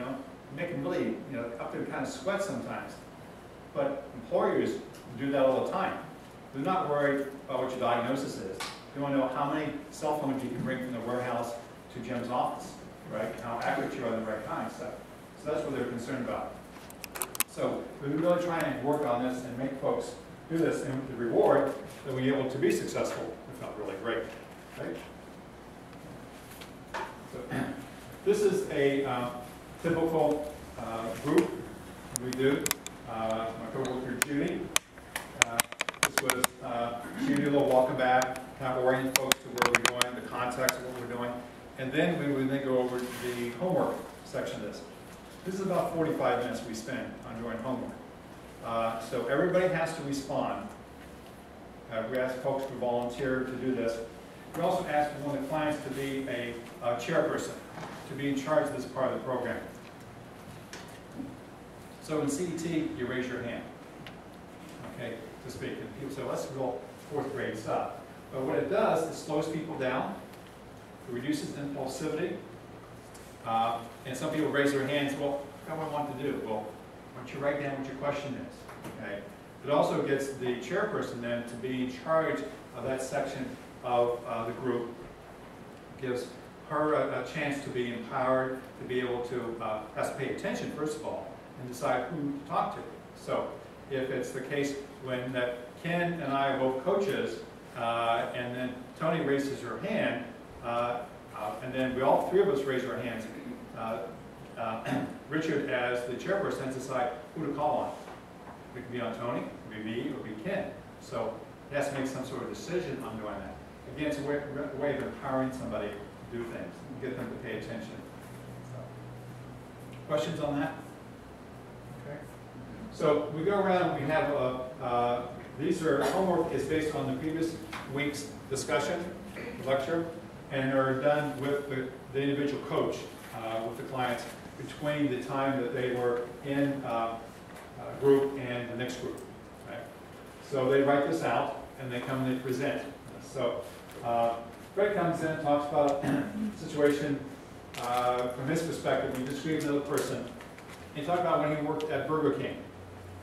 R: make them really, up there kind of sweat sometimes. But employers do that all the time. They're not worried about what your diagnosis is. They want to know how many cell phones you can bring from the warehouse to Jim's office, right? How accurate you are in the right kind of stuff. So that's what they're concerned about. So we're really trying to work on this and make folks do this, and the reward that we're able to be successful, if not really great, right? So, this is a typical group we do. My co-worker Judy. This was Judy, a little welcome back, kind of orient folks to where we're going, the context of what we're doing. And then we would then go over to the homework section of this. This is about 45 minutes we spend on doing homework. So everybody has to respond. We ask folks to volunteer to do this. We also ask one of the clients to be a chairperson, to be in charge of this part of the program. So in CET, you raise your hand, okay, to speak. And people say, well, that's real fourth grade stuff. But what it does, it slows people down. It reduces impulsivity. And some people raise their hands, well, what do I want to do? Well, why don't you write down what your question is, okay? It also gets the chairperson then to be in charge of that section of the group. Gives her a chance to be empowered, to be able to, has to pay attention, first of all, and decide who to talk to. So if it's the case when that Ken and I are both coaches, and then Tony raises her hand, and then we all three of us raise our hands, Richard, as the chairperson, has to decide who to call on. It could be on Tony, it could be me, it could be Ken. So he has to make some sort of decision on doing that. Again, it's a way of empowering somebody to do things, and get them to pay attention. So, questions on that? Okay. So we go around, we have, these are, homework is based on the previous week's discussion, lecture, and are done with the individual coach, with the clients, between the time that they were in group and the next group. Right? So they write this out, and they come and they present. So Greg comes in, talks about the situation from his perspective, he described another person. He talked about when he worked at Burger King,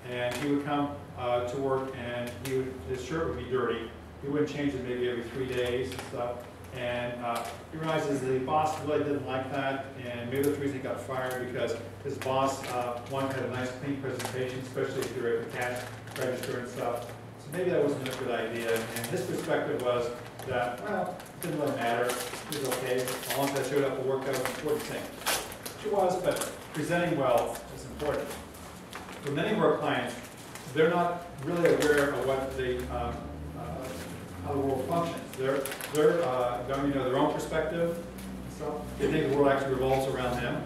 R: and he would come to work, and his shirt would be dirty. He wouldn't change it maybe every 3 days and stuff. And he realizes the boss really didn't like that, and maybe that's the reason he got fired, because his boss wanted to have a nice clean presentation, especially if you're at the cash register and stuff. So maybe that wasn't a good idea. And his perspective was that, well, it didn't really matter. It was okay. As long as I showed up to work, that was an important thing. Which it was, but presenting well is important. For many of our clients, they're not really aware of what how the world functions. They're going their own perspective. So they think the world actually revolves around them.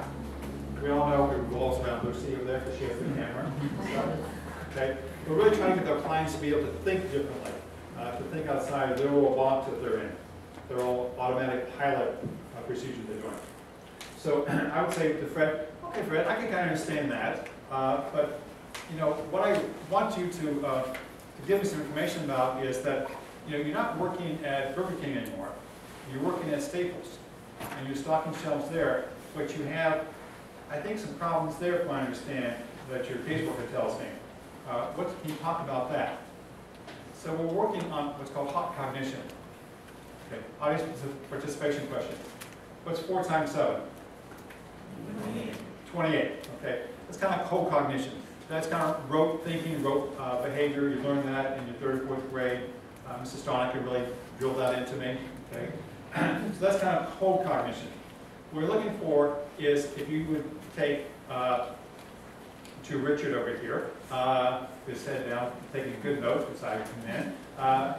R: We all know it revolves around Lucy over there because she has the camera. Okay, we're really trying to get our clients to be able to think differently, to think outside of their little box that they're in, their own automatic pilot procedure they're doing. So I would say to Fred, okay, Fred, I can kind of understand that, but what I want you to give me some information about is that you're not working at Burger King anymore. You're working at Staples, and you're stocking shelves there, but you have, I think, some problems there, if I understand, that your caseworker tells me. Can you talk about that? So we're working on what's called hot cognition. Okay, audience participation question. What's 4 times 7? 28. Okay, that's kind of cold cognition. That's kind of rote thinking, rote behavior. You learn that in your 3rd or 4th grade. Mrs. Stonick could really drill that into me. Okay, so that's kind of cold cognition. What we're looking for is if you would take to Richard over here, his head down, taking good notes beside him.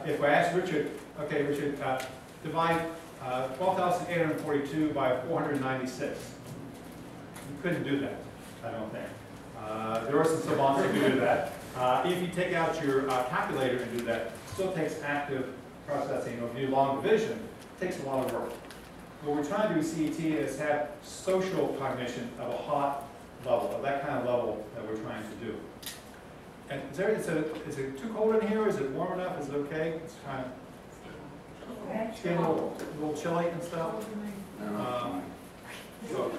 R: If I ask Richard, okay, Richard, divide 12,842 by 496. You couldn't do that, I don't think. There are some savants who can do that. If you take out your calculator and do that, it still takes active processing. If you do long division, it takes a lot of work. What we're trying to do with CET is have social cognition of a hot level, of that kind of level that we're trying to do. And is it too cold in here? Is it warm enough? Is it okay? It's kind of getting a little chilly and stuff. So,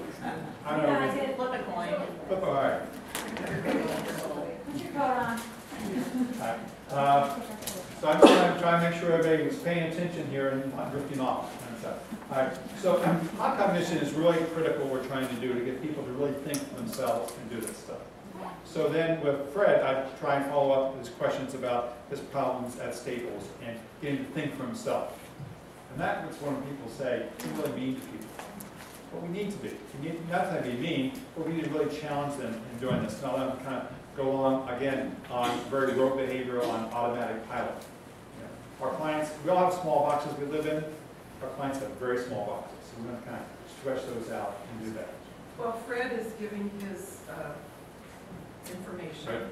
R: I don't know.
S: Flip a coin.
R: Flip, all right.
O: Put your coat on.
R: So I'm just trying to make sure everybody was paying attention here and not drifting off. All right. So hot cognition is really critical. We're trying to do to get people to really think for themselves and do this stuff. So then with Fred, I try and follow up his questions about his problems at Staples and getting to think for himself. And that's when people say, we really mean to people. But we need to be. We need not to be mean, but we need to really challenge them in doing this. Now let them kind of go on, again, on very rote behavior on automatic pilot. Our clients, we all have small boxes we live in. Our clients have very small boxes. So we're going to kind of stretch those out and do that.
C: Well, Fred is giving his information.
R: Right.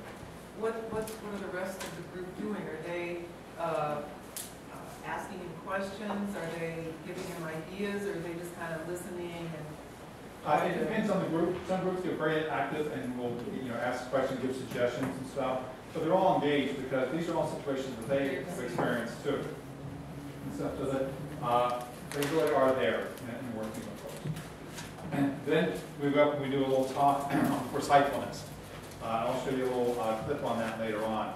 C: What are the rest of the group doing? Are they asking him questions? Are they giving him ideas? Or are they just kind of listening? And
R: it depends on the group. Some groups are very active and will ask questions, give suggestions and stuff. But they're all engaged because these are all situations that they have experienced too. And stuff so that they really are there and working with folks. And then we go up and we do a little talk on forcefulness. I'll show you a little clip on that later on.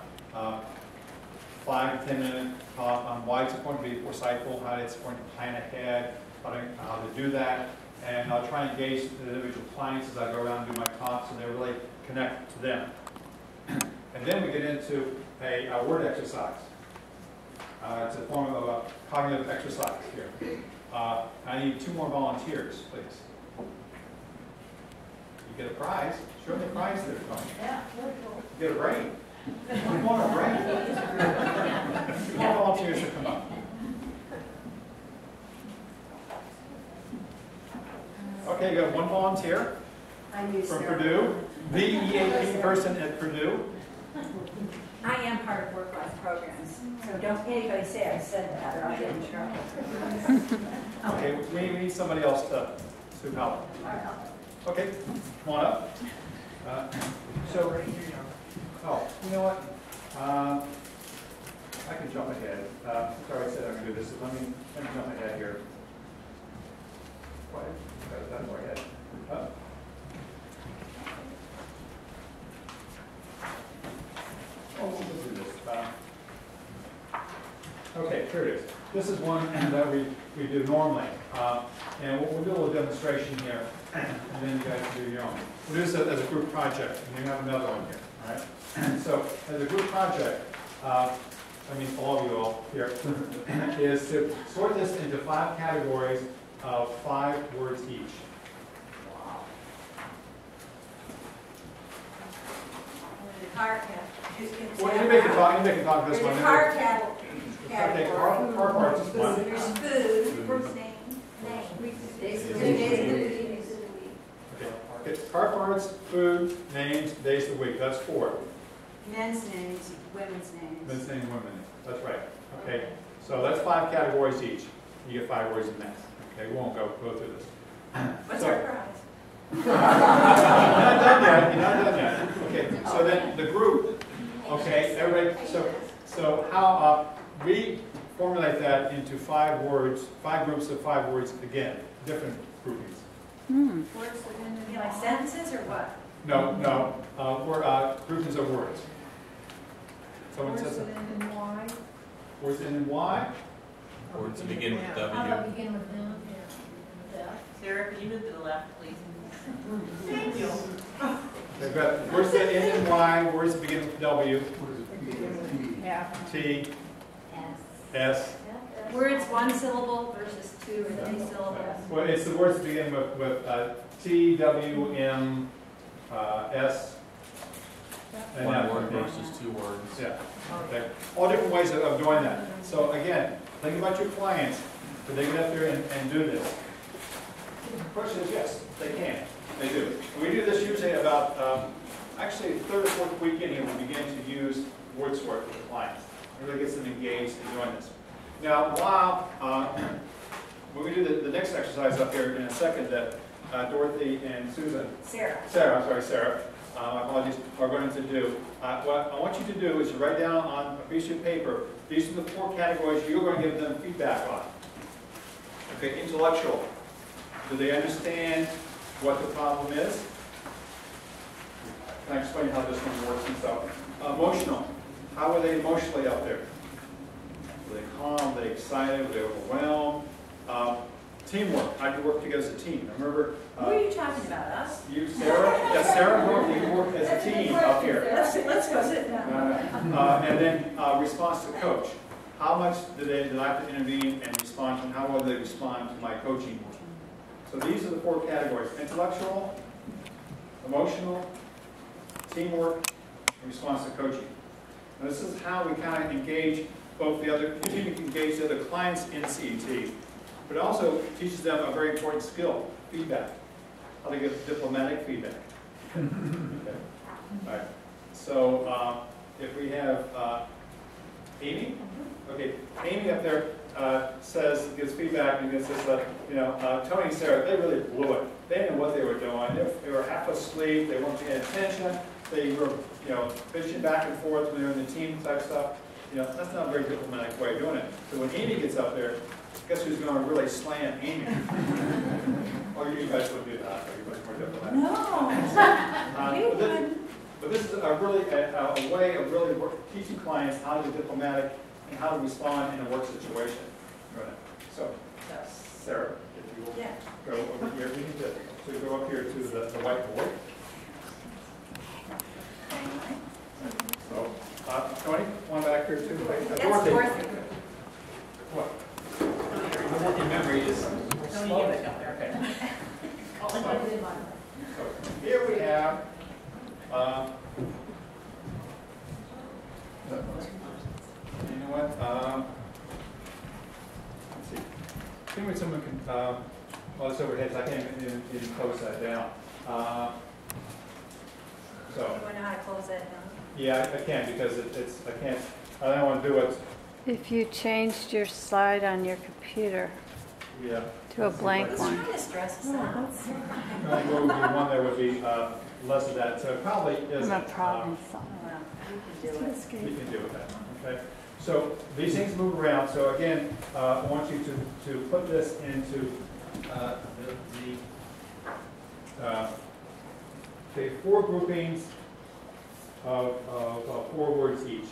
R: 5 to 10 minute talk on why it's important to be foresightful, how it's important to plan ahead, how to do that. And I'll try and engage the individual clients as I go around and do my talks, and they really connect to them. And then we get into a word exercise. It's a form of a cognitive exercise here. I need 2 more volunteers, please. You get a prize. Show me a prize there, Tony.
O: Yeah,
R: you get a brain. You want a brain? 2 more volunteers should come up. Okay, you got 1 volunteer from Purdue, the EAP person at Purdue.
O: I am part of work-life programs, so don't anybody say I said that or I'll get in trouble.
R: Okay, we need somebody else to help. Okay, come on up. You know what? I can jump ahead. Sorry I said I can do this. Let me jump ahead here. That's why I had. We'll do this. Okay, here it is. This is one that we do normally. And we'll do a little demonstration here, and then you guys can do your own. We'll do this as a group project, and you have another one here, all right? So as a group project, I mean all of you all here, is to sort this into 5 categories of 5 words each.
O: Car
R: Well, anybody can talk this one.
O: There's a car category.
R: Okay, car parts is one.
O: There's food.
R: Okay, car parts, food, names, days of the week. That's 4.
O: Men's names, women's names.
R: Men's name, women's name. That's right. Okay, so that's 5 categories each. You get 5 words in next. Okay, we won't go through this.
O: What's our prize?
R: You're not done yet. You're not done yet. Okay, so then the group. Okay, everybody. So how we formulate that into 5 words, 5 groups of 5 words again, different groupings.
O: Words that end in like sentences or what?
R: No, we're groupings of words. Someone says
L: Words that end in Y.
R: words that end in Y.
T: Words that begin with
F: How
T: W.
F: about begin with them? Yeah.
S: Sarah, can you move to the left, please? Thank you.
R: They've got words that end in Y, words that begin with W,
O: Yeah.
R: T, S.
O: Words 1 syllable versus 2 or 3 syllables.
R: Well, it's the words that begin with T, W, M, S. And
T: One
R: F.
T: word versus 2 words.
R: Yeah. Okay. All different ways of doing that. So again, think about your clients. Could they get up there and do this? The question is yes, they can. They do. We do this usually about, actually, the 3rd or 4th weekend here, we begin to use word sort with the clients. It really gets them engaged in doing this. Now, while, when we do the next exercise up here in a second that Dorothy and Susan, Sarah, my apologies, are going to do, what I want you to do is to write down on a piece of paper, these are the 4 categories you're going to give them feedback on. Okay, intellectual. Do they understand what the problem is? Can I explain how this one works and stuff? Emotional. How are they emotionally out there? Are they calm? Are they excited? Are they overwhelmed? Teamwork. How do you work together as a team? Remember?
O: Who are you talking about? Us?
R: You, Sarah? Yes, Sarah and Dorothy, you work as a team up here.
O: Let's go sit down.
R: And then response to coach. How much do I have to intervene and respond to, and how will they respond to my coaching? So these are the 4 categories: intellectual, emotional, teamwork, and response to coaching. Now, this is how we kind of engage both the other, continue to engage the other clients in CET, but it also teaches them a very important skill, feedback, how to give diplomatic feedback. Okay. All right. So if we have Amy, okay, Amy up there gives feedback and says, Tony and Sarah, they really blew it. They didn't know what they were doing. They were half asleep. They weren't paying attention. They were, pitching back and forth when they were in the team type stuff. That's not a very diplomatic way of doing it. So when Amy gets up there, guess who's going to really slam Amy? Or you guys would do that. Are you much more diplomatic?
O: No.
R: But this is a way of really teaching clients how to be diplomatic and how to respond in a work situation. Right. So, Sarah, if you will go over here, we need to go up here to the whiteboard. So, Tony, one back here too. Dorothy. What? My working memory is slow. Okay. So, here we have. You know what? Let's see. See when someone can. Well, it's overhead, so I can't even close that down. So.
O: You want to know how to close that down?
R: Yeah, I can because I can't. I don't want to do it.
A: If you changed your slide on your computer to a blank one.
O: He's trying to stress us out.
R: There would be one that would be less of that. So it probably isn't.
A: I'm a problem solver.
O: You can do it.
R: You can do it. Okay. So these things move around. So again, I want you to put this into okay, 4 groupings of 4 words each.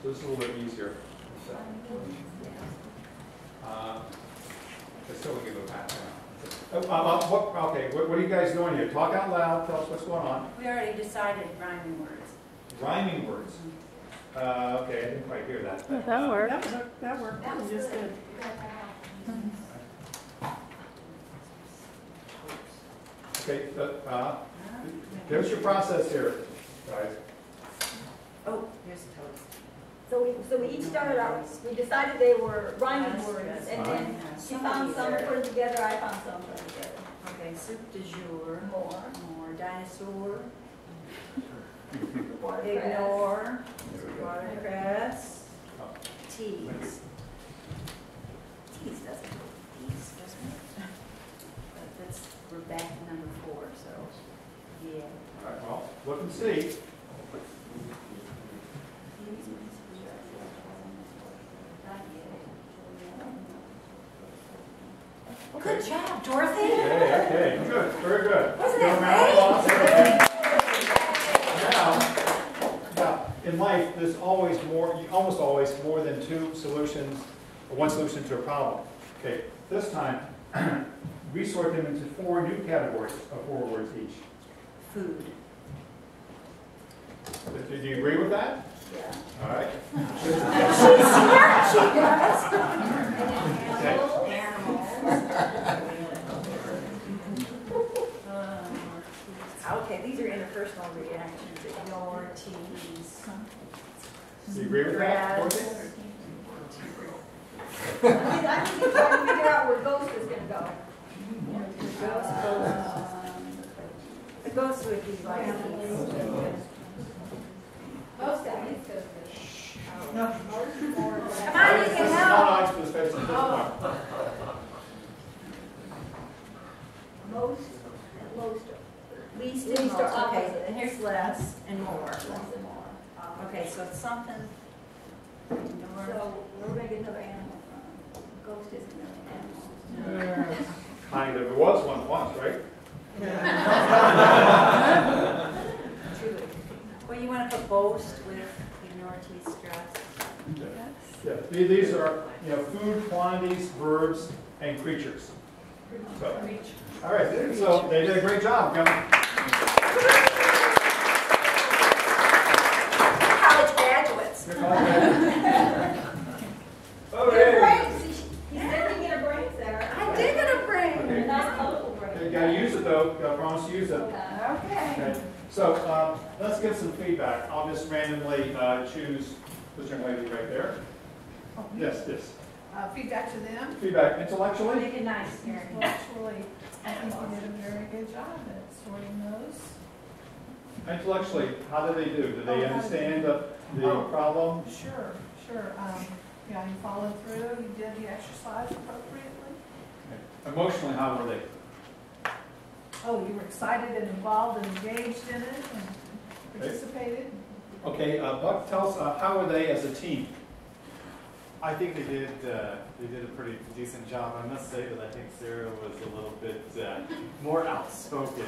R: So this is a little bit easier. Let's still give a background. What are you guys doing here? Talk out loud. Tell us what's going on.
M: We already decided rhyming words.
R: Rhyming words. Okay, I didn't quite hear that.
L: That worked. That worked.
O: That was
L: Just
O: good.
R: Okay, there's your process here, guys.
M: Oh, here's toast.
O: So we each started out, we decided they were rhyming words, and then she found some and put them together, I found some and put them together.
M: Okay, soup du jour.
O: More.
M: More. Dinosaur.
O: Watercress.
M: Ignore. Watercress. Tease. Tease doesn't go tease, doesn't it? But that's, we're back to number 4, so, yeah.
R: All right, well, look and see.
M: Good job, Dorothy.
R: Okay, good, very good.
M: Wasn't
R: Go
M: that
R: around, now, in life, there's always more, almost always more than 2 solutions, or 1 solution to a problem. Okay, this time, we sort them into 4 new categories of 4 words each.
M: Food.
R: Do you agree with that?
O: Yeah.
R: All right.
O: She's smart, she does.
M: Okay, these are interpersonal reactions. Ignore, tease.
R: Do you agree with that? Dorothy?
O: I think you're trying to figure out where ghost is going to go.
M: The ghost would be like
O: Most of it.
M: no.
O: Come on, you can
R: This is
O: help.
R: not eyes to the face at this point.
O: Most,
M: Least
O: Least
M: and
O: or
M: most. Okay,
O: opposite.
M: and here's less and more.
O: less and more.
M: Okay, so it's something. Ignore.
O: So we're going to get another animal from. Ghost isn't really an animal.
R: Kind of. It was one once, right?
M: Well, you want to put boast with ignore, tease, stress.
R: Yeah. These are, food, quantities, verbs, and creatures. So, all right. So they did a great job.
O: College graduates.
R: Okay.
O: Get a brain. You said you get a brain, Sarah. I did get a brain.
R: Okay.
O: A nice colorful brain.
R: You gotta use it though. I promise to use it.
O: Okay.
R: So let's get some feedback. I'll just randomly choose this young lady right there. Yes, yes.
L: Feedback to them.
R: Feedback intellectually.
O: Make it nice, Mary.
L: Well, actually, I think you did a very good job at sorting those.
R: Intellectually, how do they do? Do they understand the problem?
L: Sure. Yeah, you followed through, you did the exercise appropriately.
R: Okay. Emotionally, how were they?
L: Oh, you were excited and involved and engaged in it and participated.
R: Okay, Buck, tell us, how were they as a team?
D: I think they did a pretty decent job. I must say that I think Sarah was a little bit more outspoken.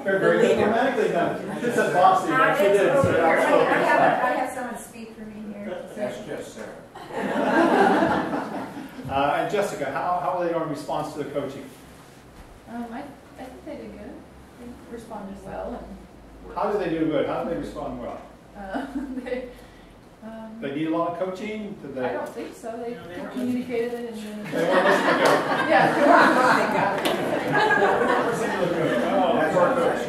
R: Very dramatically done. She said bossy, but she did. So
O: I have someone speak for me here.
E: That's just Sarah.
R: And Jessica, how were they in response to the coaching?
F: I think they did good. They responded well.
R: How do they do good? How do they respond well? They need a lot of coaching? Did they?
F: I don't think so. They communicated it and then.
R: They weren't listening to it.
F: Yeah.
R: That's our coach.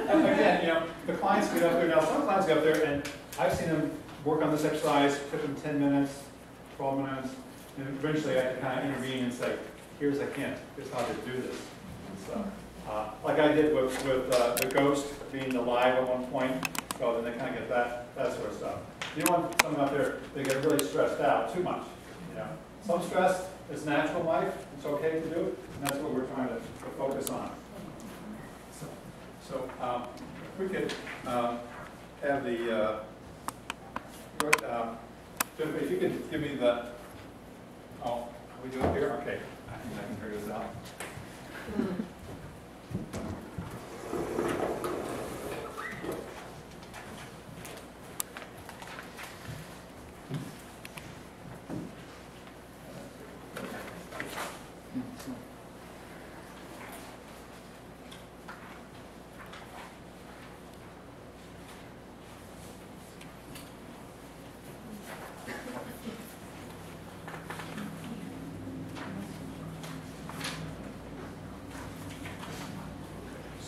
R: Again, the clients get up there. Now, some clients get up there, and I've seen them work on this exercise, took them 10 minutes, 12 minutes, and eventually I had to kind of intervene and say, here's a hint, here's how to do this. And so, like I did with the ghost being alive at one point, so then they kind of get that sort of stuff. You don't want someone up there, they get really stressed out too much. Some stress is natural life, it's okay to do it, and that's what we're trying to focus on. So if we could have the, Jennifer, if you could give me the, we do it here? Okay, I think I can figure this out.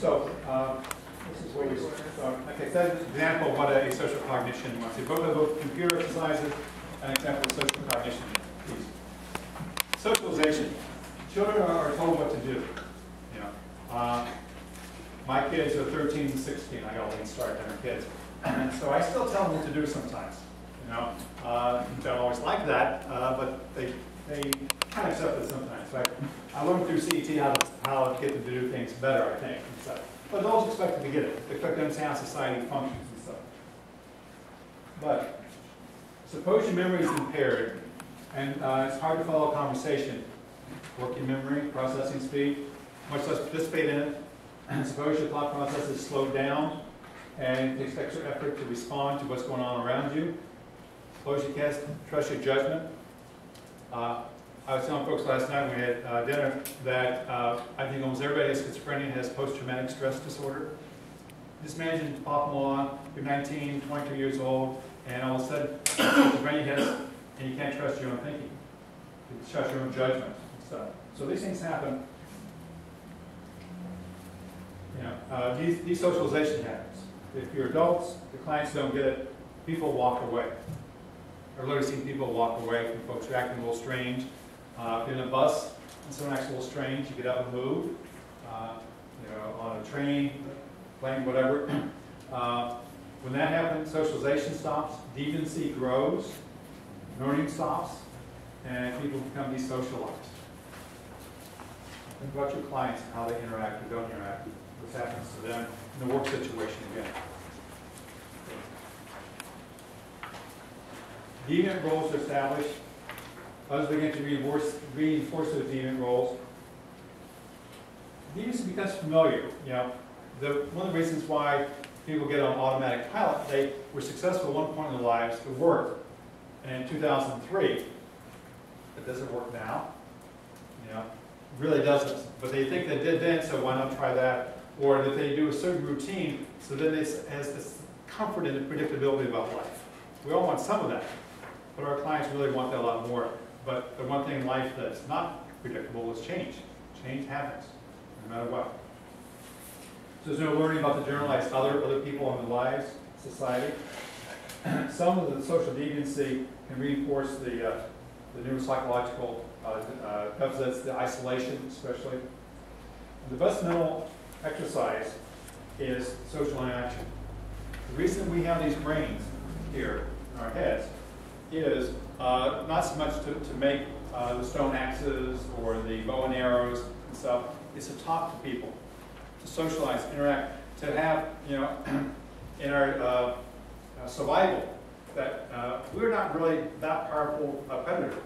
R: So, this is where we start. Okay, so that's an example of what a social cognition wants to do. Both computer exercises and an example of social cognition piece. Socialization. Children are told what to do. You know, my kids are 13 and 16. I got a late start to their kids. And so I still tell them what to do sometimes. You know, don't always like that, but they kind of accept it sometimes. Right? I learned through CET how to get them to do things better, I think. And stuff. But adults expect to get it. They expect to understand how society functions and stuff. But suppose your memory is impaired and it's hard to follow a conversation. Working memory, processing speed, much less participate in it. And suppose your thought process is slowed down and it takes extra effort to respond to what's going on around you. Suppose you can't trust your judgment. I was telling folks last night when we had dinner that I think almost everybody has schizophrenia has post-traumatic stress disorder. Just imagine to pop them on, you're 19, 22 years old, and all of a sudden schizophrenia hits and you can't trust your own thinking. You trust your own judgment and stuff. So these things happen. You know, desocialization happens. If you're adults, the clients don't get it, people walk away. I've literally seen people walk away from folks who are acting a little strange. If you're in a bus and someone acts a little strange, you get up and move. You know, on a train, plane, whatever. When that happens, socialization stops, deviancy grows, learning stops, and people become desocialized. Think about your clients and how they interact or don't interact. What happens to them in the work situation again. Deviant roles are established. Others begin to reinforce those deviant roles. Deviance becomes familiar. You know, one of the reasons why people get on automatic pilot, they were successful at one point in their lives. It worked. And in 2003, it doesn't work now. You know, really doesn't. But they think they did then, so why not try that? Or that they do a certain routine, so then it has this comfort and predictability about life. We all want some of that, but our clients really want that a lot more. But the one thing in life that's not predictable is change. Change happens, no matter what. So there's no learning about the generalized other people in their lives, society. Some of the social deviancy can reinforce the neuropsychological deficits, the isolation especially. And the best mental exercise is social interaction. The reason we have these brains here in our heads is not so much to make the stone axes or the bow and arrows and stuff. It's to talk to people, to socialize, interact, to have, you know, in our survival, that we're not really that powerful a predator.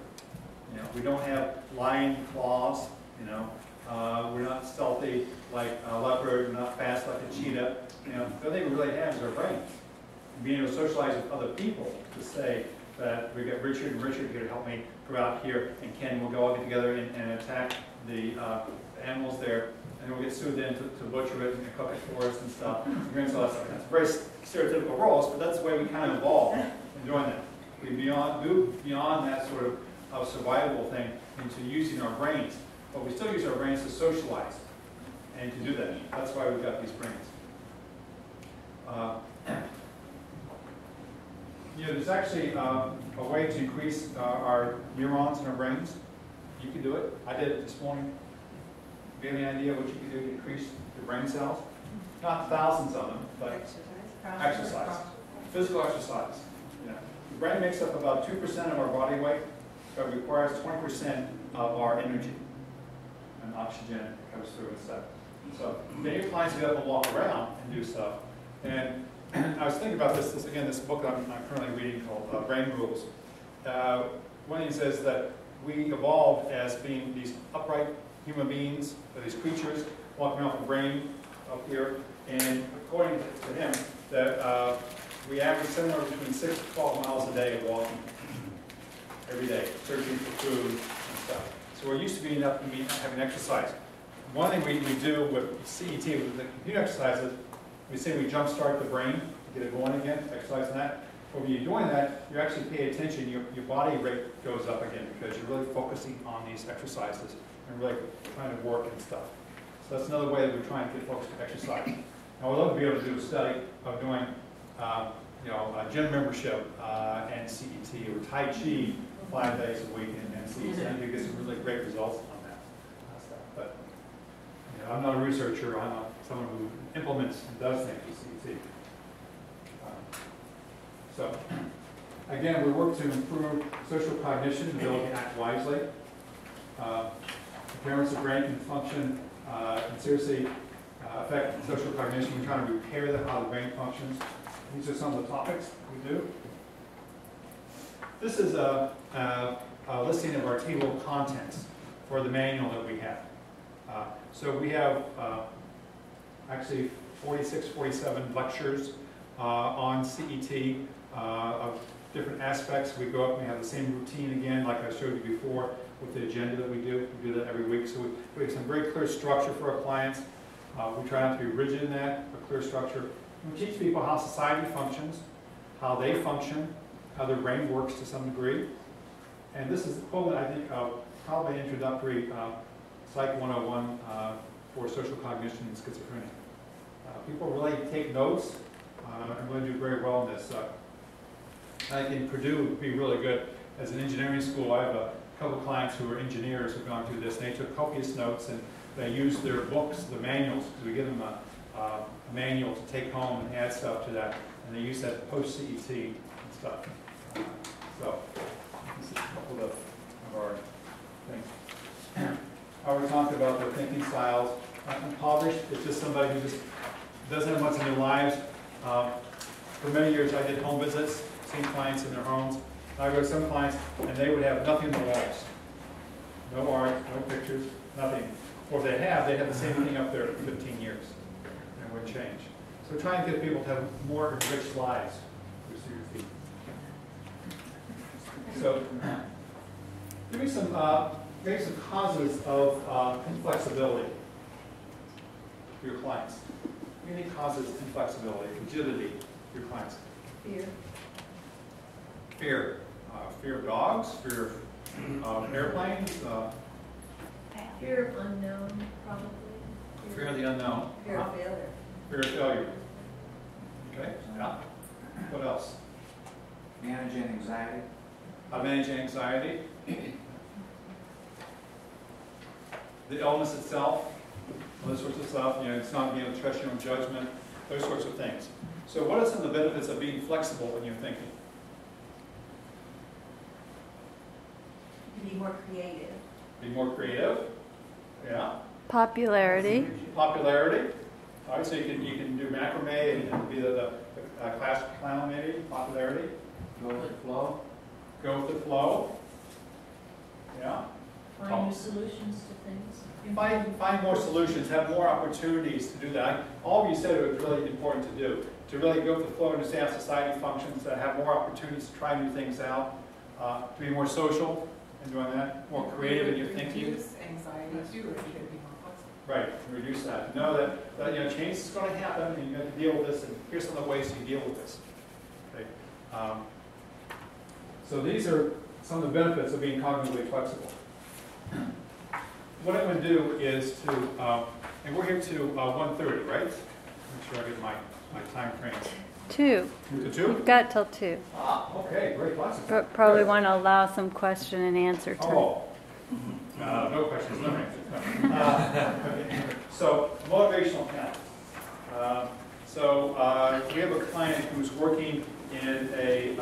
R: You know, we don't have lion claws. You know, we're not stealthy like a leopard. We're not fast like a cheetah. You know, the thing we really have is our brains. And being able to socialize with other people to say that we got Richard and Richard here to help me go out here, and Ken will go all get together and attack the animals there, and then we'll get sued in to butcher it and cook it for us and stuff. It's very stereotypical roles, but that's the way we kind of evolved in doing that. We move beyond that sort of survival thing into using our brains, but we still use our brains to socialize and to do that. That's why we've got these brains. You know, there's actually a way to increase our neurons in our brains. You can do it. I did it this morning. Do you have any idea what you can do to increase your brain cells? Not thousands of them, but exercise. Physical exercise. You know, the brain makes up about 2% of our body weight, but it requires 20% of our energy and oxygen that comes through and stuff. So many clients get up and walk around and do stuff. And I was thinking about this book I'm currently reading called Brain Rules. One thing says that we evolved as being these upright human beings, or these creatures, walking off the brain up here. And according to him, that we average somewhere between 6 to 12 miles a day of walking every day, searching for food and stuff. So we're used to being up and having exercise. One thing we do with CET, with the computer exercises, we say we jumpstart the brain, get it going again, exercising that. But when you're doing that, you actually pay attention, your body rate goes up again because you're really focusing on these exercises and really trying to work and stuff. So that's another way that we're trying to get folks to exercise. Now we'd love to be able to do a study of doing gym membership and CET or Tai Chi 5 days a week and CET. I think you get some really great results on that stuff. But I'm not a researcher, I'm someone who implements and does things with CET. So, again, we work to improve social cognition, the ability to act wisely. Impairments of brain can function and seriously affect social cognition. We're trying to repair how the brain functions. These are some of the topics we do. This is a listing of our table of contents for the manual that we have. So we have actually 46, 47 lectures on CET of different aspects. We go up and we have the same routine again, like I showed you before, with the agenda that we do. We do that every week. So we have some very clear structure for our clients. We try not to be rigid in that, a clear structure. We teach people how society functions, how they function, how their brain works to some degree. And this is equivalent, I think, of probably an introductory Psych 101 for social cognition and schizophrenia. People really take notes and really do very well in this. I think Purdue would be really good. As an engineering school, I have a couple of clients who are engineers who've gone through this, and they took copious notes, and they used their books, the manuals, because we give them a manual to take home and add stuff to that, and they use that post-CET and stuff. So, this is a couple of our things. I already talked about the thinking styles. Impoverished, it's just somebody who just doesn't have much in their lives. For many years, I did home visits, seeing clients in their homes. I go to some clients, and they would have nothing on the walls. No art, no pictures, nothing. Or if they have the same thing up there for 15 years. And it wouldn't change. So trying to get people to have more enriched lives through CET. So, give me some causes of inflexibility for your clients. Any causes inflexibility, rigidity for your clients?
H: Fear.
R: Fear. Fear of dogs, fear of airplanes.
H: Fear of unknown, probably.
R: Fear of the unknown.
J: Fear of failure.
R: Fear of failure. Okay, yeah. What else?
Q: Managing anxiety.
R: Managing anxiety. The illness itself, those sorts of stuff. It's not being able to trust your own judgment, those sorts of things. So what are some of the benefits of being flexible when you're thinking?
J: Be more creative.
R: Be more creative. Yeah.
A: Popularity.
R: Popularity. All right, so you can do macrame and be the class clown maybe. Popularity.
Q: Go with the flow.
R: Go with the flow. Yeah.
H: Find new solutions to things.
R: Find more solutions, have more opportunities to do that. All of you said it was really important to do. To really go with the flow, understand how society functions, to have more opportunities to try new things out, to be more social and doing that, more creative in your thinking.
C: Reduce anxiety too, if you could be more flexible.
R: Right, reduce that. Know that change is going to happen, and you have to deal with this. And here's some of the ways you deal with this. Okay. So these are some of the benefits of being cognitively flexible. What I'm going to do is to, and we're here to 1:30, right? Make sure I get my time frame.
A: 2.
R: To 2?
A: You've got till 2.
R: Ah, okay, very flexible.
A: Probably want to allow some question and answer time.
R: Oh, no questions, no answers. No. Okay. So, motivational panel. We have a client who's working in a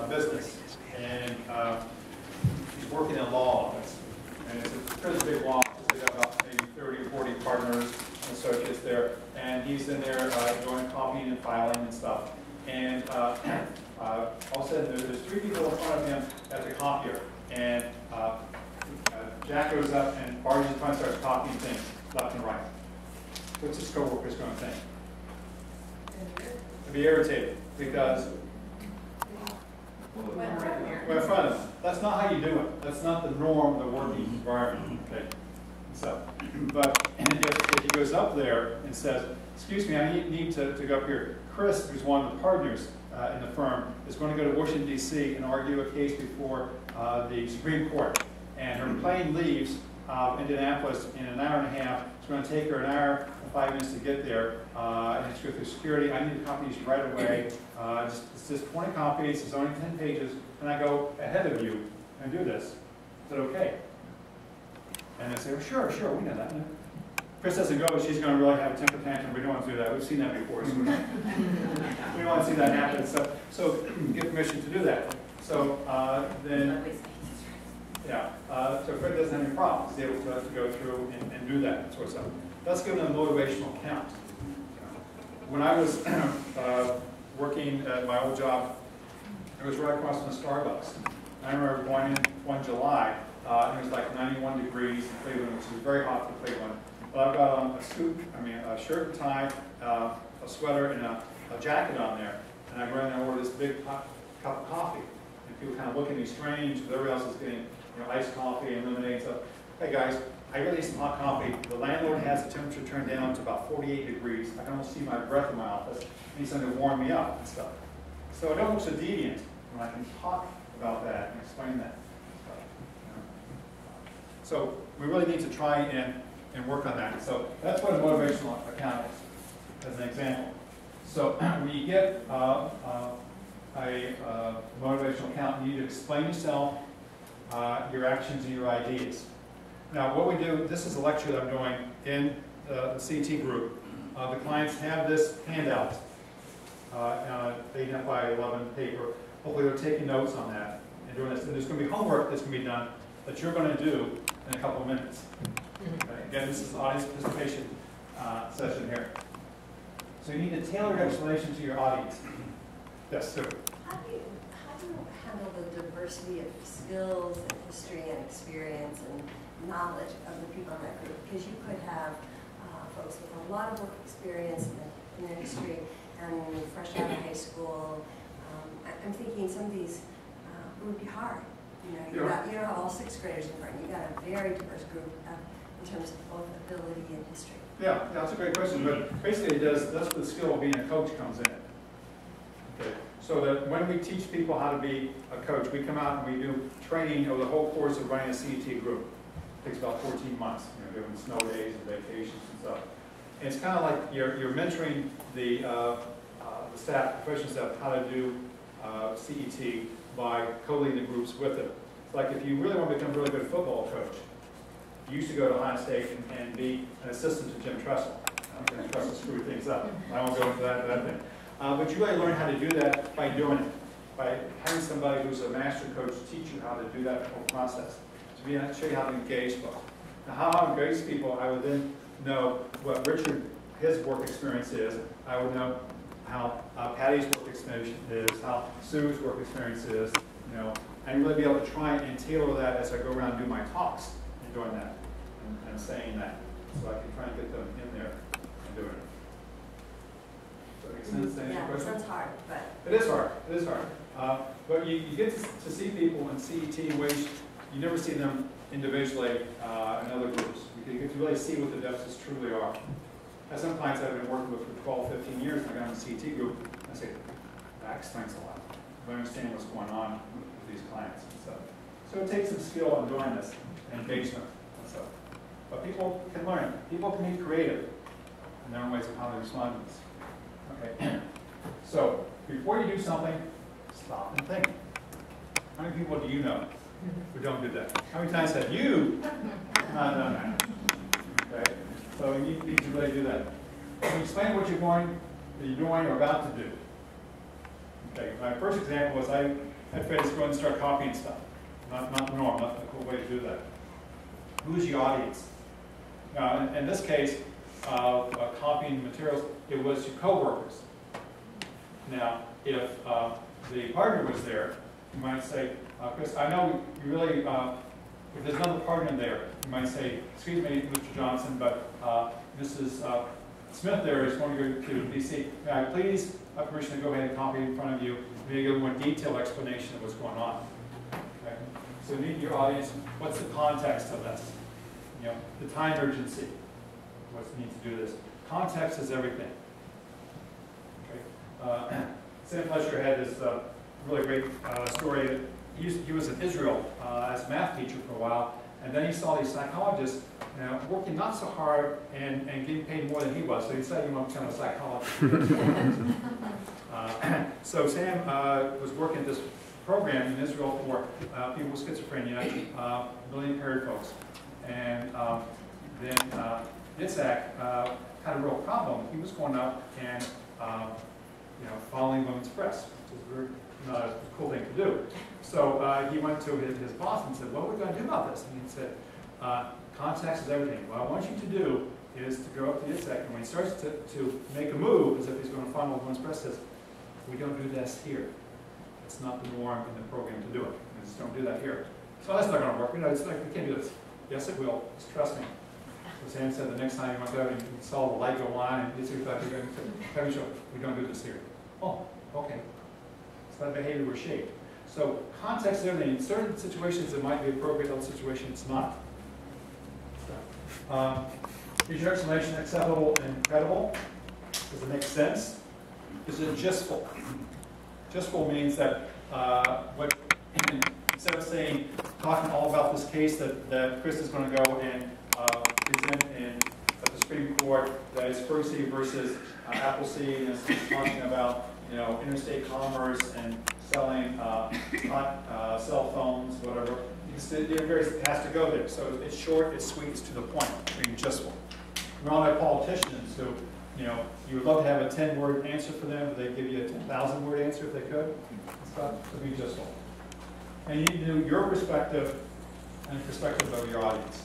R: business, and he's working in a law office. And it's a pretty big law office. They've got about maybe 30 or 40 partners and associates there. And he's in there doing copying and filing and stuff. And all of a sudden, there's 3 people in front of him at the copier. And Jack goes up and barges in front, starts copying things left and right. What's his coworkers going to think? They'll be irritated because we're in front of them. That's not how you do it. That's not the norm of the working environment. Okay. So, but if he goes up there and says, "Excuse me, I need to go up here." Chris, who's one of the partners in the firm, is going to go to Washington, D.C. and argue a case before the Supreme Court. And her plane leaves Indianapolis in an hour and a half. It's going to take her an hour and 5 minutes to get there. And it's go through security. I need the copies right away. It's just 20 copies. It's only 10 pages. And I go ahead of you and do this. Is that okay? And they say, well, sure, we know that. Chris doesn't go, but she's going to really have a temper tantrum. We don't want to do that. We've seen that before. So we don't want to see that happen. So give permission to do that. So then, yeah. So Fred doesn't have any problems. He's able to go through and do that sort of stuff. Let's give them a motivational count. When I was working at my old job, it was right across from the Starbucks. I remember going in one July, and it was like 91 degrees in Cleveland, which was very hot for Cleveland. But I've got on a shirt and tie, a sweater, and a jacket on there. And I go in there and order this big cup of coffee. And people kind of look at me strange, but everybody else is getting iced coffee and lemonade and stuff. Hey guys, I really need some hot coffee. The landlord has the temperature turned down to about 48 degrees. I can almost see my breath in my office. I need something to warm me up and stuff. So I don't look so deviant when I can talk about that and explain that. So we really need to try and work on that. So that's what a motivational account is, as an example. So when you get a motivational account, you need to explain yourself, your actions, and your ideas. Now what we do, this is a lecture that I'm doing in the CET group. The clients have this handout, 8 by 11 paper. Hopefully they're taking notes on that and doing this. And there's going to be homework that's going to be done that you're going to do in a couple of minutes. Okay. Again, this is an audience participation session here. So you need to tailor your explanation to your audience. Yes, sir.
J: How do you handle the diversity of skills and history and experience and knowledge of the people in that group? Because you could have folks with a lot of work experience in the industry and fresh out of high school. I'm thinking some of these would be hard. You don't have all 6th graders in front. You've got a very diverse group in terms of both ability and history.
R: Yeah, that's a great question. But basically, that's where the skill of being a coach comes in. Okay. So that when we teach people how to be a coach, we come out and we do training over the whole course of running a CET group. It takes about 14 months, doing snow days and vacations and stuff. And it's kind of like you're mentoring the staff, professional staff, how to do CET by co-leading the groups with it. It's like if you really want to become a really good football coach, you used to go to Ohio State and be an assistant to Jim Tressel. I'm going to Tressel screw things up. I won't go into that thing. But you really learn how to do that by doing it, by having somebody who's a master coach teach you how to do that whole process. To be able to show you how to engage people. Now, how I engage people, I would then know what Richard, his work experience is. I would know how Patty's work experience is, how Sue's work experience is, and really be able to try and tailor that as I go around and do my talks and doing that and saying that. So I can try and get them in there and doing it. Does that make sense?
J: Yeah, it sounds hard, but...
R: It is hard. It is hard. But you get to see people in CET in ways you never see them individually in other groups. You get to really see what the deficits truly are. I have some clients I've been working with for 12, 15 years, and I got in the CET group, I say, that explains a lot. I understand what's going on with these clients and stuff. So it takes some skill in doing this, and engagement and stuff. But people can learn. People can be creative in their own ways of how they respond to this. Okay. So before you do something, stop and think. How many people do you know who don't do that? How many times have you not done that? Okay. So you need to really do that. So explain what you're doing or about to do. Okay. My first example was I had friends go and start copying stuff. Not the norm, not the cool way to do that. Who's your audience? Now, in this case, copying materials, it was your coworkers. Now, if the partner was there, you might say, Chris, I know you really If there's another partner in there, you might say, excuse me, Mr. Johnson, but Mrs. Smith there is going to go to DC. May I please have permission to go ahead and copy in front of you, maybe give a more detailed explanation of what's going on. Okay? So meet your audience. What's the context of this? You know, the time urgency. What's the need to do this? Context is everything. Okay? Sam Fletcher had this really great story. He was in Israel as a math teacher for a while, and then he saw these psychologists working not so hard and getting paid more than he was. So he decided he wanted to become a psychologist. So Sam was working at this program in Israel for people with schizophrenia, really impaired folks. And then Yitzhak had a real problem. He was going up and following women's breasts, which is very not a cool thing to do. So he went to his boss and said, what are we going to do about this? And he said, context is everything. What I want you to do is to go up to Yitzhak, and when he starts to make a move as if he's going to funnel women's breasts, says, we don't do this here. It's not the norm in the program to do it. We just don't do that here. So that's not going to work. It's like, we can't do this. Yes, it will. Just trust me. So Sam said the next time he went there, he saw the light go on, and Yitzhak thought he was going to say, we don't do this here. Oh, okay. So that behavior was shaped. So context is everything. In certain situations it might be appropriate, other situations it's not. Is your explanation acceptable and credible? Does it make sense? Is it justful? Justful means that instead of talking all about this case that Chris is going to go and present at the Supreme Court, that is Percy versus Appleseed, and it's talking about interstate commerce and selling cell phones, whatever. It has to go there. So it's short, it's sweet, it's to the point, being justful. We all have politicians who, you would love to have a 10-word answer for them, but they give you a 10,000-word answer if they could. It's got to be justful. And you need to do your perspective and the perspective of your audience.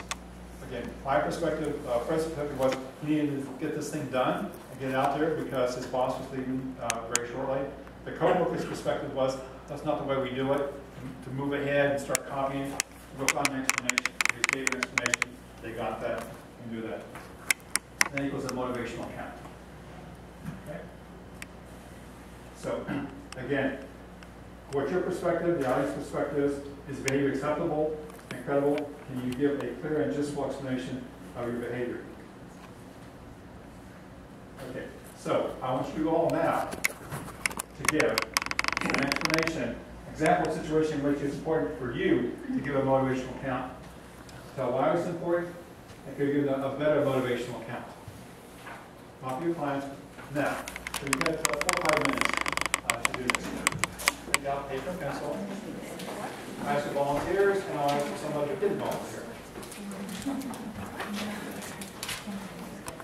R: Again, my perspective, perspective was he needed to get this thing done and get it out there because his boss was leaving very shortly. The co-worker's perspective was, that's not the way we do it. To move ahead and start copying, we'll find an explanation. If you gave an explanation, they got that, and do that. Then equals a motivational account. Okay? So, again, what's your perspective, the audience perspective, is behavior acceptable and credible? Can you give a clear and justful explanation of your behavior? Okay, so I want you all now to give an explanation, example situation in which it's important for you to give a motivational account. Tell why it's important, and could give a better motivational account. Talk to your clients now. So you get 4 or 5 minutes to do this. Take out paper and pencil. I ask for volunteers, and I'll ask for somebody who didn't volunteer.